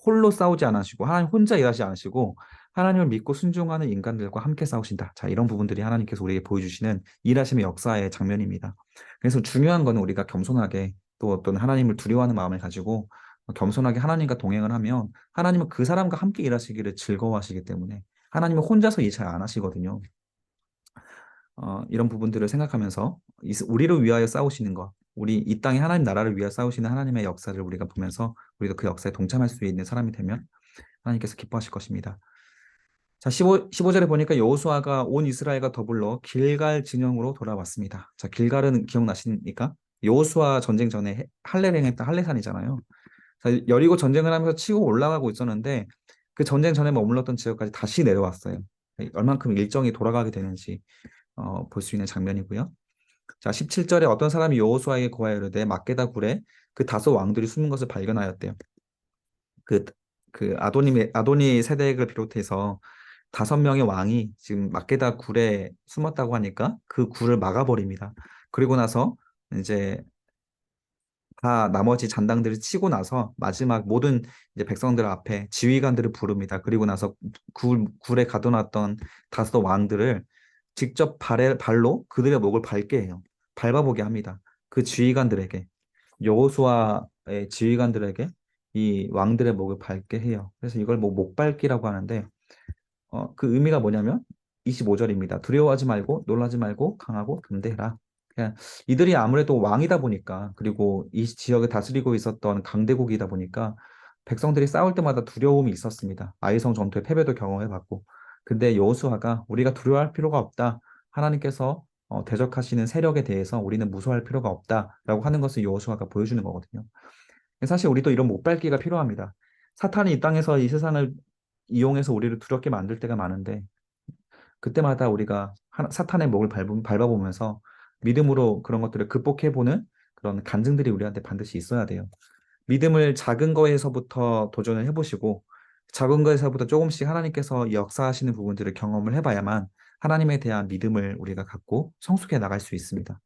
홀로 싸우지 않으시고 하나님 혼자 일하지 않으시고 하나님을 믿고 순종하는 인간들과 함께 싸우신다. 자, 이런 부분들이 하나님께서 우리에게 보여주시는 일하심의 역사의 장면입니다. 그래서 중요한 거는 우리가 겸손하게 또 어떤 하나님을 두려워하는 마음을 가지고 겸손하게 하나님과 동행을 하면 하나님은 그 사람과 함께 일하시기를 즐거워하시기 때문에 하나님은 혼자서 일 잘 안 하시거든요. 이런 부분들을 생각하면서 우리를 위하여 싸우시는 것, 우리 이 땅에 하나님 나라를 위하여 싸우시는 하나님의 역사를 우리가 보면서 우리도 그 역사에 동참할 수 있는 사람이 되면 하나님께서 기뻐하실 것입니다. 자, 15절에 보니까 여호수아가 온 이스라엘과 더불어 길갈 진영으로 돌아왔습니다. 자, 길갈은 기억나십니까? 여호수아 전쟁 전에 할례를 행했던 할례산이잖아요. 자, 여리고 전쟁을 하면서 치고 올라가고 있었는데 그 전쟁 전에 머물렀던 지역까지 다시 내려왔어요. 얼만큼 일정이 돌아가게 되는지 볼 수 있는 장면이고요. 자, 17절에 어떤 사람이 여호수아에게 고하여 이르되 막게다 굴에 그 다섯 왕들이 숨은 것을 발견하였대요. 그, 그 아도니 세덱을 비롯해서 다섯 명의 왕이 지금 막게다 굴에 숨었다고 하니까 그 굴을 막아버립니다. 그리고 나서 이제 다 나머지 잔당들을 치고 나서 마지막 모든 이제 백성들 앞에 지휘관들을 부릅니다. 그리고 나서 굴에 가둬놨던 다섯 왕들을 직접 발로 그들의 목을 밟게 해요. 밟아보게 합니다. 그 지휘관들에게 여호수아의 지휘관들에게 이 왕들의 목을 밟게 해요. 그래서 이걸 뭐 목밟기라고 하는데 그 의미가 뭐냐면 25절입니다. 두려워하지 말고 놀라지 말고 강하고 담대해라. 그냥 이들이 아무래도 왕이다 보니까 그리고 이 지역을 다스리고 있었던 강대국이다 보니까 백성들이 싸울 때마다 두려움이 있었습니다. 아이성 전투의 패배도 경험해봤고. 근데 여호수아가 우리가 두려워할 필요가 없다. 하나님께서 대적하시는 세력에 대해서 우리는 무서워할 필요가 없다라고 하는 것을 여호수아가 보여주는 거거든요. 사실 우리도 이런 못밟기가 필요합니다. 사탄이 이 땅에서 이 세상을 이용해서 우리를 두렵게 만들 때가 많은데 그때마다 우리가 사탄의 목을 밟아보면서 믿음으로 그런 것들을 극복해보는 그런 간증들이 우리한테 반드시 있어야 돼요. 믿음을 작은 거에서부터 도전을 해보시고 작은 거에서부터 조금씩 하나님께서 역사하시는 부분들을 경험을 해봐야만 하나님에 대한 믿음을 우리가 갖고 성숙해 나갈 수 있습니다.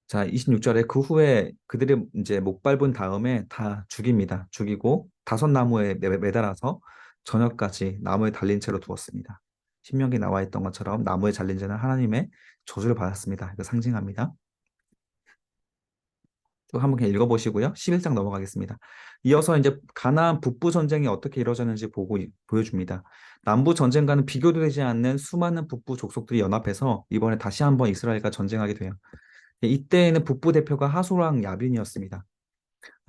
자, 26절에 그 후에 그들이 이제 목 밟은 다음에 다 죽입니다. 죽이고 다섯 나무에 매달아서 저녁까지 나무에 달린 채로 두었습니다. 신명기 나와 있던 것처럼 나무에 잘린 자는 하나님의 저주를 받았습니다. 이거 상징합니다. 또 한번 그냥 읽어보시고요. 11장 넘어가겠습니다. 이어서 이제 가나안 북부 전쟁이 어떻게 이루어졌는지 보여줍니다. 남부 전쟁과는 비교도 되지 않는 수많은 북부 족속들이 연합해서 이번에 다시 한번 이스라엘과 전쟁하게 돼요. 이때에는 북부 대표가 하소랑 야빈이었습니다.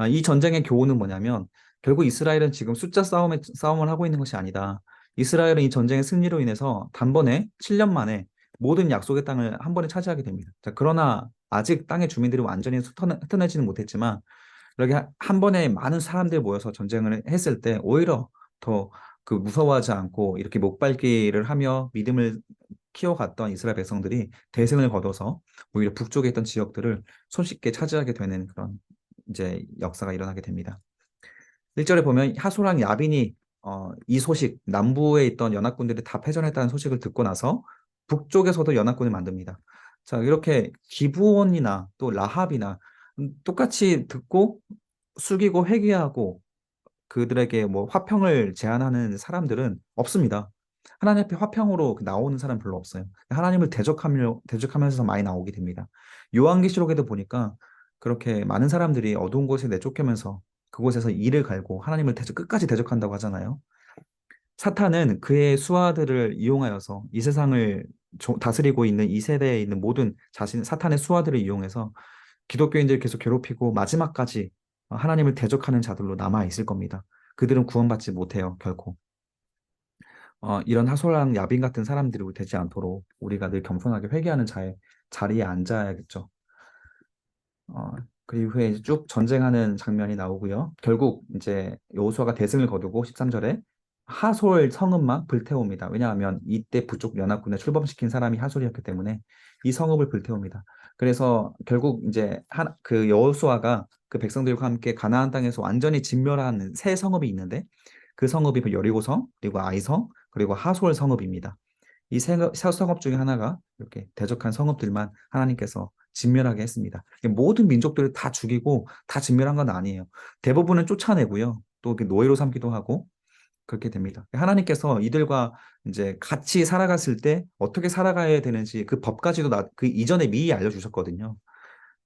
이 전쟁의 교훈은 뭐냐면 결국 이스라엘은 지금 숫자 싸움을 하고 있는 것이 아니다. 이스라엘은 이 전쟁의 승리로 인해서 단번에 7년 만에 모든 약속의 땅을 한 번에 차지하게 됩니다. 자, 그러나 아직 땅의 주민들이 완전히 흩어내지는 못했지만 이렇게 한 번에 많은 사람들이 모여서 전쟁을 했을 때 오히려 더 그 무서워하지 않고 이렇게 목발기를 하며 믿음을 키워갔던 이스라엘 백성들이 대승을 거둬서 오히려 북쪽에 있던 지역들을 손쉽게 차지하게 되는 그런 이제 역사가 일어나게 됩니다. 1절에 보면 하소랑 야빈이 이 소식, 남부에 있던 연합군들이 다 패전했다는 소식을 듣고 나서 북쪽에서도 연합군을 만듭니다. 자, 이렇게 기브온이나 또 라합이나 똑같이 듣고 숙이고 회개하고 그들에게 뭐 화평을 제안하는 사람들은 없습니다. 하나님 앞에 화평으로 나오는 사람 별로 없어요. 하나님을 대적하면서 많이 나오게 됩니다. 요한계시록에도 보니까 그렇게 많은 사람들이 어두운 곳에 내쫓기면서 그곳에서 이를 갈고 하나님을 끝까지 대적한다고 하잖아요. 사탄은 그의 수하들을 이용하여서 이 세상을 다스리고 있는 이 세대에 있는 모든 사탄의 수하들을 이용해서 기독교인들을 계속 괴롭히고 마지막까지 하나님을 대적하는 자들로 남아 있을 겁니다. 그들은 구원받지 못해요, 결코. 이런 하솔랑 야빈 같은 사람들이 되지 않도록 우리가 늘 겸손하게 회개하는 자리에 앉아야겠죠. 어, 그 이후에 이제 쭉 전쟁하는 장면이 나오고요. 결국 이제 여호수아가 대승을 거두고 13절에 하솔 성읍만 불태웁니다. 왜냐하면 이때 북쪽 연합군에 출범시킨 사람이 하솔이었기 때문에 이 성읍을 불태웁니다. 그래서 결국 이제 그 여호수아가 그 백성들과 함께 가나안 땅에서 완전히 진멸한 세 성읍이 있는데 그 성읍이 여리고성, 그리고 아이성, 그리고 하솔 성읍입니다. 이 성읍 중에 하나가 이렇게 대적한 성읍들만 하나님께서 진멸하게 했습니다. 모든 민족들을 다 죽이고 다 진멸한 건 아니에요. 대부분은 쫓아내고요. 또 노예로 삼기도 하고 그렇게 됩니다. 하나님께서 이들과 이제 같이 살아갔을 때 어떻게 살아가야 되는지 그 법까지도 그 이전에 미리 알려주셨거든요.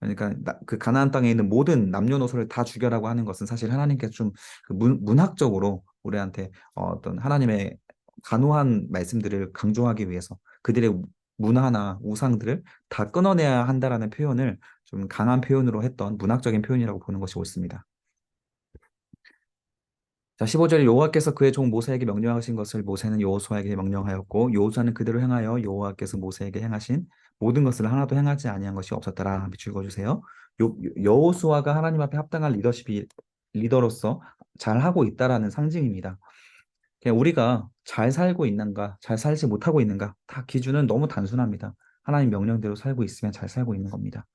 그러니까 그 가나안 땅에 있는 모든 남녀노소를 다 죽여라고 하는 것은 사실 하나님께서 좀그 문학적으로 우리한테 어떤 하나님의 간호한 말씀들을 강조하기 위해서 그들의 문화나 우상들을 다 끊어내야 한다라는 표현을 좀 강한 표현으로 했던 문학적인 표현이라고 보는 것이 옳습니다. 자, 15절에 여호와께서 그의 종 모세에게 명령하신 것을 모세는 여호수아에게 명령하였고 여호수아는 그대로 행하여 여호와께서 모세에게 행하신 모든 것을 하나도 행하지 아니한 것이 없었더라. 밑줄 그어주세요. 여호수아가 하나님 앞에 합당한 리더로서 잘 하고 있다라는 상징입니다. 그냥 우리가 잘 살고 있는가, 잘 살지 못하고 있는가, 다 기준은 너무 단순합니다. 하나님 명령대로 살고 있으면 잘 살고 있는 겁니다.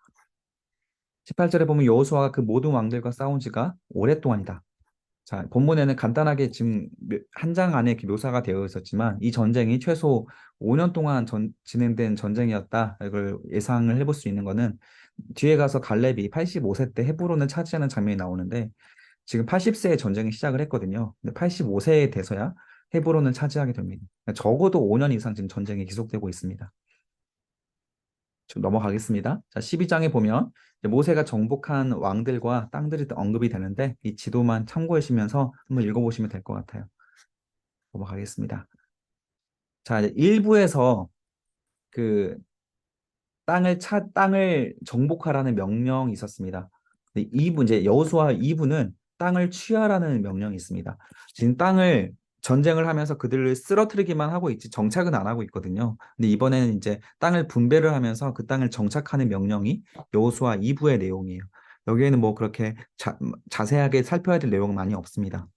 18절에 보면 여호수아가 그 모든 왕들과 싸운 지가 오랫동안이다. 자, 본문에는 간단하게 지금 한 장 안에 이렇게 묘사가 되어 있었지만 이 전쟁이 최소 5년 동안 진행된 전쟁이었다. 이걸 예상을 해볼 수 있는 거는 뒤에 가서 갈렙이 85세 때 헤브론을 차지하는 장면이 나오는데 지금 80세에 전쟁이 시작을 했거든요. 근데 85세에 돼서야 헤브론을 차지하게 됩니다. 그러니까 적어도 5년 이상 지금 전쟁이 계속되고 있습니다. 좀 넘어가겠습니다. 자, 12장에 보면 이제 모세가 정복한 왕들과 땅들이 언급이 되는데 이 지도만 참고하시면서 한번 읽어보시면 될 것 같아요. 넘어가겠습니다. 자, 이제 1부에서 그 땅을 정복하라는 명령이 있었습니다. 근데 2부 이제 여호수아 2부는 땅을 취하라는 명령이 있습니다. 지금 땅을 전쟁을 하면서 그들을 쓰러뜨리기만 하고 있지 정착은 안 하고 있거든요. 근데 이번에는 이제 땅을 분배를 하면서 그 땅을 정착하는 명령이 여호수아 2부의 내용이에요. 여기에는 뭐 그렇게 자세하게 살펴야 될 내용은 많이 없습니다.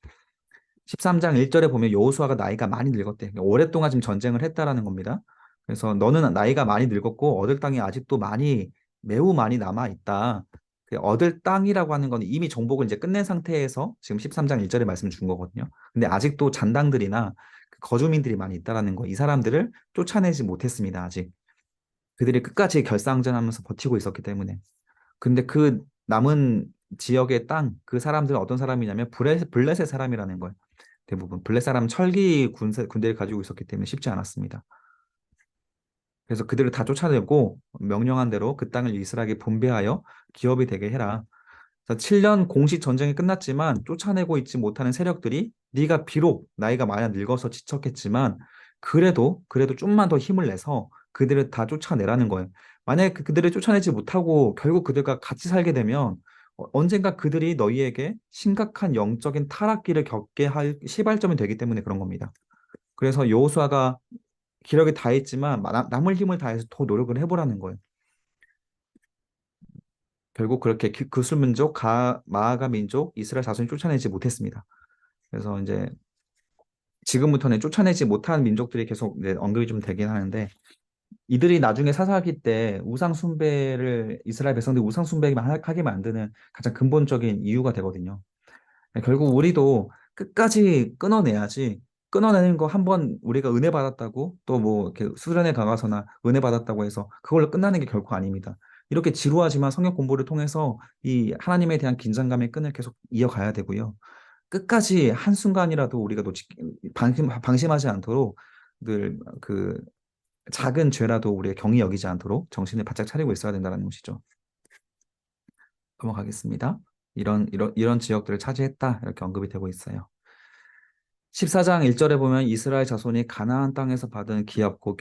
13장 1절에 보면 여호수아가 나이가 많이 늙었대. 그러니까 오랫동안 지금 전쟁을 했다라는 겁니다. 그래서 너는 나이가 많이 늙었고 얻을 땅이 아직도 매우 많이 남아 있다. 그 얻을 땅이라고 하는 건 이미 정복을 이제 끝낸 상태에서 지금 13장 1절에 말씀을 준 거거든요. 근데 아직도 잔당들이나 그 거주민들이 많이 있다라는 거. 이 사람들을 쫓아내지 못했습니다. 아직. 그들이 끝까지 결상전하면서 버티고 있었기 때문에. 근데 그 남은 지역의 땅, 그 사람들은 어떤 사람이냐면 블레셋 사람이라는 거예요. 대부분 블레 사람 철기 군대를 가지고 있었기 때문에 쉽지 않았습니다. 그래서 그들을 다 쫓아내고 명령한 대로 그 땅을 이스라엘에게 분배하여 기업이 되게 해라. 그래서 7년 공식 전쟁이 끝났지만 쫓아내고 있지 못하는 세력들이 네가 비록 나이가 많이 늙어서 지쳤겠지만 그래도 좀만 더 힘을 내서 그들을 다 쫓아내라는 거예요. 만약에 그들을 쫓아내지 못하고 결국 그들과 같이 살게 되면 언젠가 그들이 너희에게 심각한 영적인 타락기를 겪게 할 시발점이 되기 때문에 그런 겁니다. 그래서 여호수아가 기력이 다했지만 남을 힘을 다해서 더 노력을 해보라는 거예요. 결국 그렇게 그술 민족, 마아가 민족, 이스라엘 자손이 쫓아내지 못했습니다. 그래서 이제 지금부터는 쫓아내지 못한 민족들이 계속 이제 언급이 좀 되긴 하는데 이들이 나중에 사사기 때 우상 숭배를 이스라엘 백성들이 우상 숭배하게 하게 만드는 가장 근본적인 이유가 되거든요. 결국 우리도 끝까지 끊어내야지 끊어내는 거 한 번 우리가 은혜 받았다고 또 뭐 이렇게 수련회 가서나 은혜 받았다고 해서 그걸로 끝나는 게 결코 아닙니다. 이렇게 지루하지만 성경 공부를 통해서 이 하나님에 대한 긴장감의 끈을 계속 이어가야 되고요. 끝까지 한순간이라도 우리가 방심하지 않도록 늘 그 작은 죄라도 우리가 경히 여기지 않도록 정신을 바짝 차리고 있어야 된다는 것이죠. 넘어가겠습니다. 이런 지역들을 차지했다. 이렇게 언급이 되고 있어요. 14장 1절에 보면 이스라엘 자손이 가나안 땅에서 받은 기업국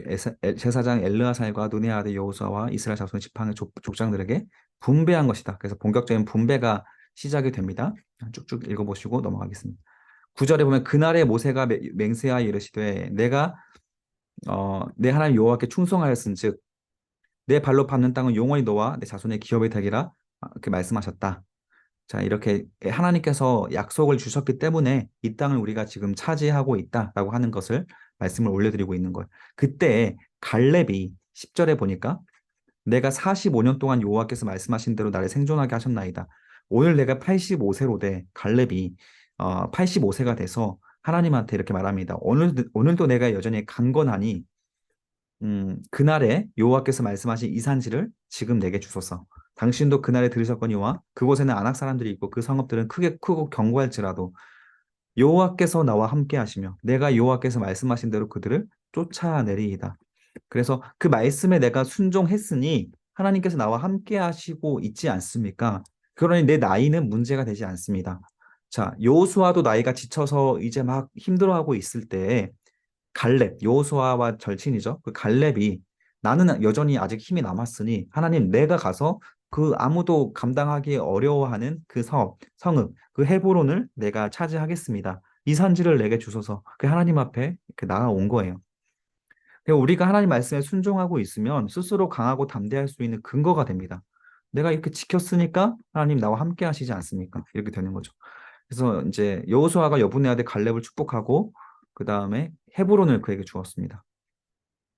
제사장 엘르아살과 눈의 아들 여호수아와 이스라엘 자손의 지팡이 족장들에게 분배한 것이다. 그래서 본격적인 분배가 시작이 됩니다. 쭉쭉 읽어보시고 넘어가겠습니다. 9절에 보면 그날에 모세가 맹세하여 이르시되 내가 내 하나님 여호와께 충성하였은즉 내 발로 밟는 땅은 영원히 너와 내 자손의 기업이 되리라 이렇게 말씀하셨다. 자, 이렇게 하나님께서 약속을 주셨기 때문에 이 땅을 우리가 지금 차지하고 있다라고 하는 것을 말씀을 올려드리고 있는 거예요. 그때 갈렙이 10절에 보니까 내가 45년 동안 여호와께서 말씀하신 대로 나를 생존하게 하셨나이다. 오늘 내가 85세로 돼 갈렙이 85세가 돼서 하나님한테 이렇게 말합니다. 오늘도 내가 여전히 강건하니 그날에 여호와께서 말씀하신 이 산지를 지금 내게 주소서. 당신도 그날에 들으셨거니와 그곳에는 안악 사람들이 있고 그 성읍들은 크게 크고 견고할지라도 여호와께서 나와 함께 하시며 내가 여호와께서 말씀하신 대로 그들을 쫓아내리이다. 그래서 그 말씀에 내가 순종했으니 하나님께서 나와 함께 하시고 있지 않습니까? 그러니 내 나이는 문제가 되지 않습니다. 자, 여호수아도 나이가 지쳐서 이제 막 힘들어하고 있을 때 갈렙, 여호수아와 절친이죠. 그 갈렙이 나는 여전히 아직 힘이 남았으니 하나님 내가 가서 그 아무도 감당하기 어려워하는 그 성읍, 그 헤브론을 내가 차지하겠습니다. 이 산지를 내게 주소서. 그 하나님 앞에 이렇게 나아온 거예요. 우리가 하나님 말씀에 순종하고 있으면 스스로 강하고 담대할 수 있는 근거가 됩니다. 내가 이렇게 지켰으니까 하나님 나와 함께 하시지 않습니까? 이렇게 되는 거죠. 그래서 이제 여호수아가 여분의 아들 갈렙을 축복하고 그 다음에 헤브론을 그에게 주었습니다.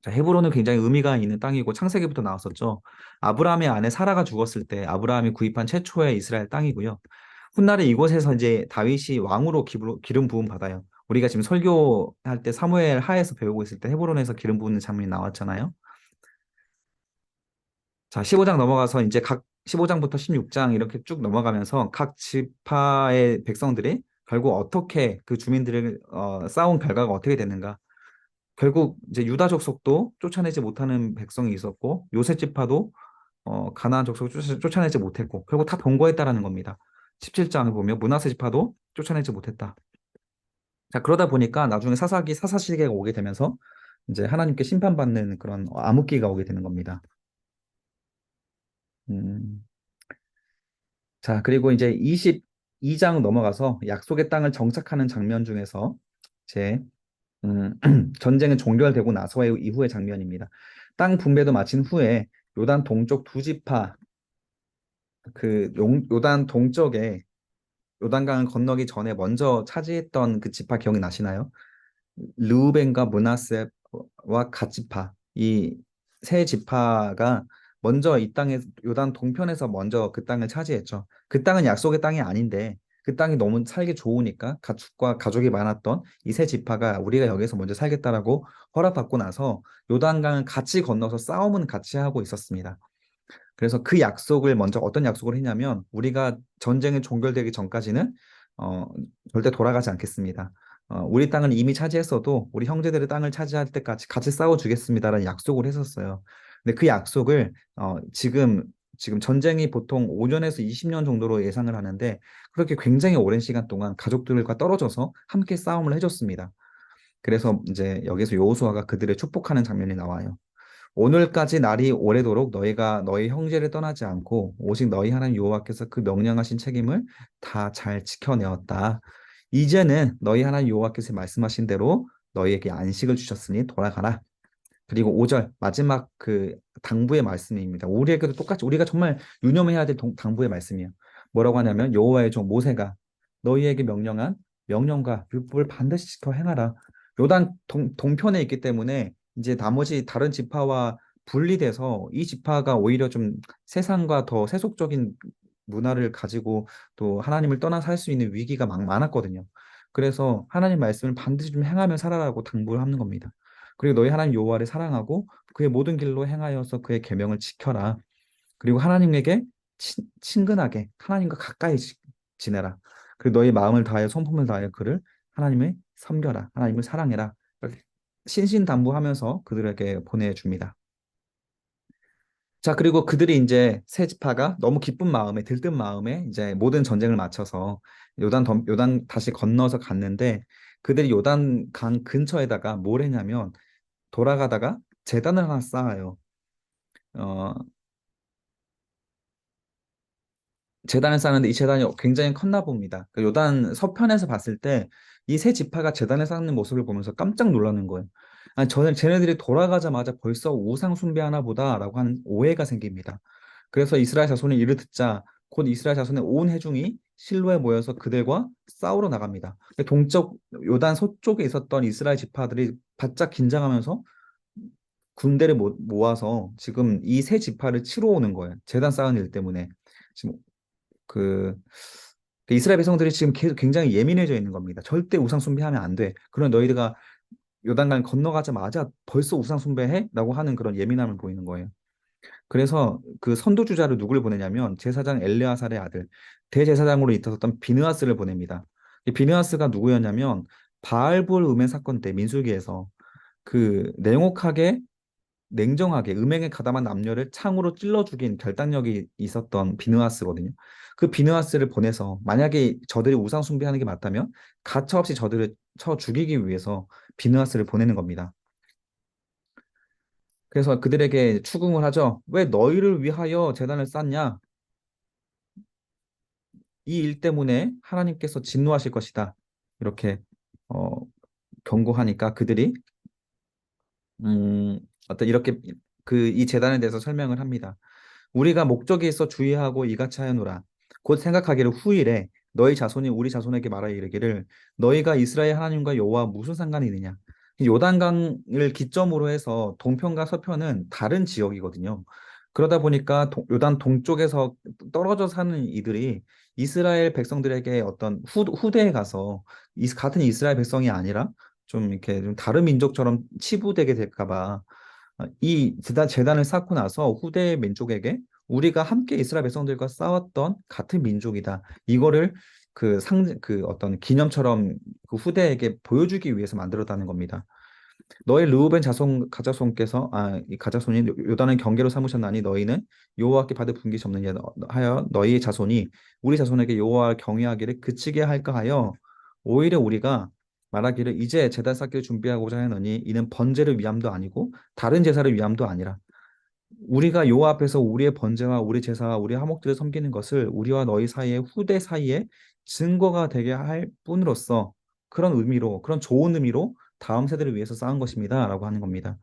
자, 헤브론은 굉장히 의미가 있는 땅이고 창세기부터 나왔었죠. 아브라함의 아내 사라가 죽었을 때 아브라함이 구입한 최초의 이스라엘 땅이고요. 훗날에 이곳에서 이제 다윗이 왕으로 기름 부음 받아요. 우리가 지금 설교할 때 사무엘 하에서 배우고 있을 때 헤브론에서 기름 부는 장면이 나왔잖아요. 자, 15장 넘어가서 이제 각 15장부터 16장 이렇게 쭉 넘어가면서 각 지파의 백성들이 결국 어떻게 그 주민들을 싸운 결과가 어떻게 되는가. 결국 이제 유다 족속도 쫓아내지 못하는 백성이 있었고 요셉 지파도 가나안 족속을 쫓아내지 못했고 결국 다 동거했다라는 겁니다. 17장을 보면 므낫세 지파도 쫓아내지 못했다. 자, 그러다 보니까 나중에 사사시대가 오게 되면서 이제 하나님께 심판받는 그런 암흑기가 오게 되는 겁니다. 음, 자, 그리고 이제 22장 넘어가서 약속의 땅을 정착하는 장면 중에서 제 전쟁은 종결되고 나서의 이후의 장면입니다. 땅 분배도 마친 후에 요단 동쪽 두 지파 요단 동쪽에 요단강을 건너기 전에 먼저 차지했던 그 지파 기억이 나시나요? 르우벤과 므낫세와 갓지파 이 세 지파가 먼저 이 땅에 요단 동편에서 먼저 그 땅을 차지했죠. 그 땅은 약속의 땅이 아닌데 그 땅이 너무 살기 좋으니까 가축과 가족이 많았던 이 세 지파가 우리가 여기서 먼저 살겠다라고 허락받고 나서 요단강을 같이 건너서 싸움은 같이 하고 있었습니다. 그래서 그 약속을 먼저 어떤 약속을 했냐면 우리가 전쟁이 종결되기 전까지는 어, 절대 돌아가지 않겠습니다. 우리 땅을 이미 차지했어도 우리 형제들의 땅을 차지할 때까지 같이 싸워주겠습니다라는 약속을 했었어요. 근데 그 약속을 지금 지금 전쟁이 보통 5년에서 20년 정도로 예상을 하는데 그렇게 굉장히 오랜 시간 동안 가족들과 떨어져서 함께 싸움을 해줬습니다. 그래서 이제 여기서 여호수아가 그들을 축복하는 장면이 나와요. 오늘까지 날이 오래도록 너희가 너희 형제를 떠나지 않고 오직 너희 하나님 여호와께서 그 명령하신 책임을 다 잘 지켜내었다. 이제는 너희 하나님 여호와께서 말씀하신 대로 너희에게 안식을 주셨으니 돌아가라. 그리고 5절 마지막 그 당부의 말씀입니다. 우리에게도 똑같이 우리가 정말 유념해야 될 당부의 말씀이에요. 뭐라고 하냐면 여호와의 종 모세가 너희에게 명령한 명령과 율법을 반드시 지켜 행하라. 요단 동편에 있기 때문에 이제 나머지 다른 지파와 분리돼서 이 지파가 오히려 좀 세상과 더 세속적인 문화를 가지고 또 하나님을 떠나 살 수 있는 위기가 많았거든요. 그래서 하나님 말씀을 반드시 좀 행하며 살아라고 당부를 하는 겁니다. 그리고 너희 하나님 여호와를 사랑하고 그의 모든 길로 행하여서 그의 계명을 지켜라. 그리고 하나님에게 친근하게 하나님과 가까이 지내라. 그리고 너희 마음을 다하여 성품을 다하여 그를 하나님을 섬겨라. 하나님을 사랑해라. 이렇게 신신당부하면서 그들에게 보내줍니다. 자, 그리고 그들이 이제 세 지파가 너무 기쁜 마음에 들뜬 마음에 이제 모든 전쟁을 마쳐서 요단 다시 건너서 갔는데 그들이 요단 강 근처에다가 뭘 했냐면 돌아가다가 제단을 하나 쌓아요. 어, 제단을 쌓는데 이 제단이 굉장히 컸나 봅니다. 그 요단 서편에서 봤을 때 이 세 지파가 제단을 쌓는 모습을 보면서 깜짝 놀라는 거예요. 아니, 쟤네들이 돌아가자마자 벌써 우상 숭배하나 보다라고 하는 오해가 생깁니다. 그래서 이스라엘 자손이 이를 듣자 곧 이스라엘 자손의 온 회중이 실로에 모여서 그들과 싸우러 나갑니다. 동쪽 요단 서쪽에 있었던 이스라엘 지파들이 바짝 긴장하면서 군대를 모아서 지금 이 세 지파를 치러 오는 거예요. 제단 쌓은 일 때문에. 지금 그, 그 이스라엘 백성들이 지금 계속 굉장히 예민해져 있는 겁니다. 절대 우상 숭배하면 안 돼. 그런 너희가 요단강 건너가자마자 벌써 우상 숭배해? 라고 하는 그런 예민함을 보이는 거예요. 그래서 그 선두주자를 누구를 보내냐면 제사장 엘레아살의 아들 대제사장으로 있었던 비느하스를 보냅니다. 이 비느하스가 누구였냐면 바알볼 음행 사건 때 민수기에서 그 냉혹하게 냉정하게 음행에 가담한 남녀를 창으로 찔러 죽인 결단력이 있었던 비느하스거든요. 그 비느하스를 보내서 만약에 저들이 우상 숭배하는 게 맞다면 가차없이 저들을 쳐 죽이기 위해서 비느하스를 보내는 겁니다. 그래서 그들에게 추궁을 하죠. 왜 너희를 위하여 제단을 쌓냐? 이 일 때문에 하나님께서 진노하실 것이다. 이렇게 어, 경고하니까 그들이 어떤 이렇게 그 이 재단에 대해서 설명을 합니다. 우리가 목적이 있어 주의하고 이같이 하여노라. 곧 생각하기를 후일에 너희 자손이 우리 자손에게 말하여 이르기를 너희가 이스라엘 하나님과 여호와 무슨 상관이 있느냐. 요단강을 기점으로 해서 동편과 서편은 다른 지역이거든요. 그러다 보니까 요단 동쪽에서 떨어져 사는 이들이 이스라엘 백성들에게 어떤 후대에 가서 같은 이스라엘 백성이 아니라 좀 이렇게 좀 다른 민족처럼 치부되게 될까 봐 이 재단을 쌓고 나서 후대 민족에게 우리가 함께 이스라엘 백성들과 싸웠던 같은 민족이다. 이거를 그 어떤 기념처럼 그 후대에게 보여주기 위해서 만들었다는 겁니다. 너희 르우벤 자손 가자손께서 이 가자손이 요단을 경계로 삼으셨나니 너희는 여호와께 받을 분깃이 없느냐 하여 너희의 자손이 우리 자손에게 여호와를 경외하기를 그치게 할까 하여 오히려 우리가 말하기를 이제 제단 쌓기를 준비하고자 하노니 이는 번제를 위함도 아니고 다른 제사를 위함도 아니라 우리가 여호와 앞에서 우리의 번제와 우리 제사와 우리 화목들을 섬기는 것을 우리와 너희 사이에 후대 사이에 증거가 되게 할 뿐으로써 그런 의미로 그런 좋은 의미로 다음 세대를 위해서 쌓은 것입니다라고 하는 겁니다.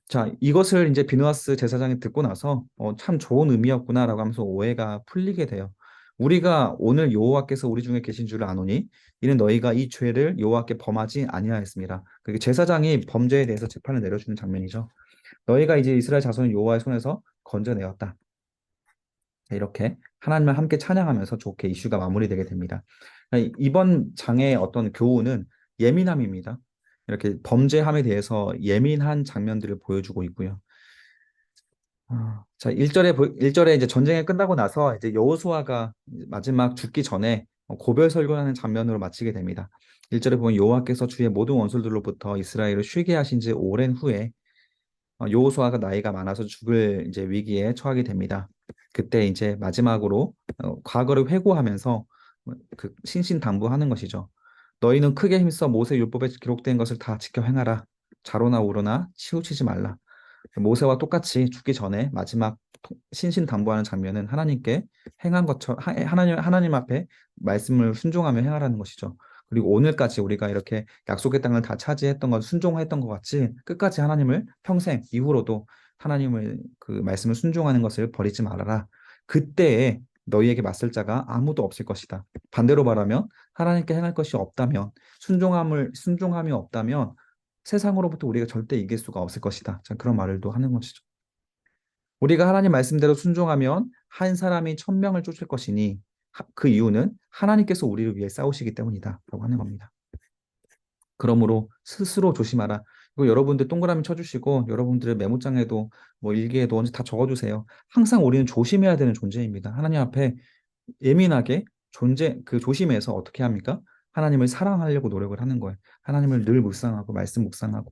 자, 이것을 이제 비누아스 제사장이 듣고 나서 참 좋은 의미였구나라고 하면서 오해가 풀리게 돼요. 우리가 오늘 여호와께서 우리 중에 계신 줄을 아노니 이는 너희가 이 죄를 여호와께 범하지 아니하였습니다. 그게 제사장이 범죄에 대해서 재판을 내려주는 장면이죠. 너희가 이제 이스라엘 자손을 여호와의 손에서 건져내었다. 이렇게 하나님을 함께 찬양하면서 좋게 이슈가 마무리되게 됩니다. 이번 장의 어떤 교훈은 예민함입니다. 이렇게 범죄함에 대해서 예민한 장면들을 보여주고 있고요. 자, 1절에 이제 전쟁이 끝나고 나서 이제 여호수아가 마지막 죽기 전에 고별 설교하는 장면으로 마치게 됩니다. 1절에 보면 여호와께서 주의 모든 원수들로부터 이스라엘을 쉬게 하신 지 오랜 후에 여호수아가 나이가 많아서 죽을 이제 위기에 처하게 됩니다. 그때 이제 마지막으로 과거를 회고하면서 그 신신당부하는 것이죠. 너희는 크게 힘써 모세 율법에 기록된 것을 다 지켜 행하라. 자로나 우로나 치우치지 말라. 모세와 똑같이 죽기 전에 마지막 신신당부하는 장면은 하나님께 행한 것처럼 하나님 앞에 말씀을 순종하며 행하라는 것이죠. 그리고 오늘까지 우리가 이렇게 약속의 땅을 다 차지했던 것, 순종했던 것 같이 끝까지 하나님을 평생 이후로도 하나님을 그 말씀을 순종하는 것을 버리지 말아라. 그때에 너희에게 맞설 자가 아무도 없을 것이다. 반대로 말하면 하나님께 행할 것이 없다면 순종함이 없다면 세상으로부터 우리가 절대 이길 수가 없을 것이다. 자, 그런 말을 또 하는 것이죠. 우리가 하나님 말씀대로 순종하면 한 사람이 천명을 쫓을 것이니 그 이유는 하나님께서 우리를 위해 싸우시기 때문이다. 라고 하는 겁니다. 그러므로 스스로 조심하라. 이거 여러분들 동그라미 쳐주시고 여러분들의 메모장에도 뭐 일기에도 언제 다 적어주세요. 항상 우리는 조심해야 되는 존재입니다. 하나님 앞에 예민하게 그 조심해서 어떻게 합니까? 하나님을 사랑하려고 노력을 하는 거예요. 하나님을 늘 묵상하고 말씀 묵상하고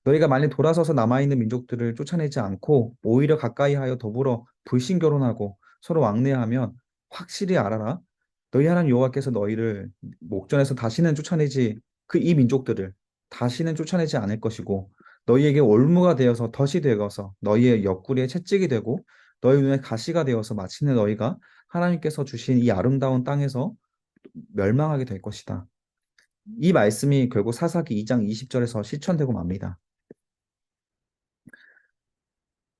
너희가 만일 돌아서서 남아있는 민족들을 쫓아내지 않고 오히려 가까이 하여 더불어 불신 결혼하고 서로 왕래하면 확실히 알아라. 너희 하나님 여호와께서 너희를 목전에서 다시는 쫓아내지 이 민족들을 다시는 쫓아내지 않을 것이고 너희에게 올무가 되어서 덫이 되어서 너희의 옆구리에 채찍이 되고 너희 눈에 가시가 되어서 마침내 너희가 하나님께서 주신 이 아름다운 땅에서 멸망하게 될 것이다. 이 말씀이 결국 사사기 2장 20절에서 실천되고 맙니다.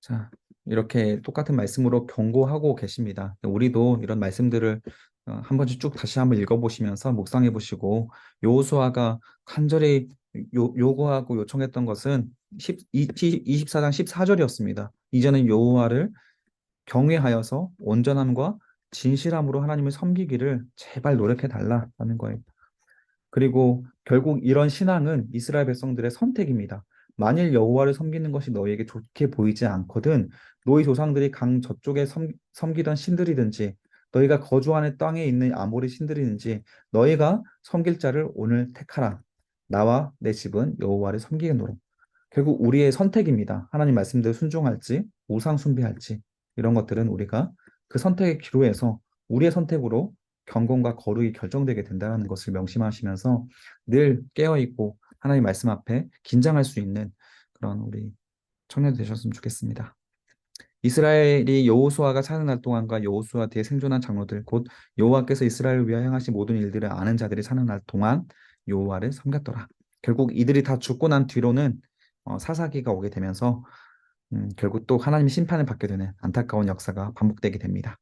자, 이렇게 똑같은 말씀으로 경고하고 계십니다. 우리도 이런 말씀들을 한 번씩 쭉 다시 한번 읽어보시면서 묵상해 보시고 여호수아가 간절히 요구하고 요청했던 것은 24장 14절이었습니다. 이제는 여호와를 경외하여서 온전함과 진실함으로 하나님을 섬기기를 제발 노력해 달라는 거예요. 그리고 결국 이런 신앙은 이스라엘 백성들의 선택입니다. 만일 여호와를 섬기는 것이 너희에게 좋게 보이지 않거든 너희 조상들이 강 저쪽에 섬기던 신들이든지 너희가 거주하는 땅에 있는 아모리 신들이든지 너희가 섬길 자를 오늘 택하라. 나와 내 집은 여호와를 섬기겠노라. 결국 우리의 선택입니다. 하나님 말씀대로 순종할지 우상 숭배할지 이런 것들은 우리가 그 선택의 기로에서 우리의 선택으로 경건과 거룩이 결정되게 된다는 것을 명심하시면서 늘 깨어있고 하나님 말씀 앞에 긴장할 수 있는 그런 우리 청년이 되셨으면 좋겠습니다. 이스라엘이 여호수아가 사는 날 동안과 여호수아 뒤에 생존한 장로들 곧 여호와께서 이스라엘을 위하여 행하신 모든 일들을 아는 자들이 사는 날 동안 여호와를 섬겼더라. 결국 이들이 다 죽고 난 뒤로는 사사기가 오게 되면서 결국 또 하나님 심판을 받게 되는 안타까운 역사가 반복되게 됩니다.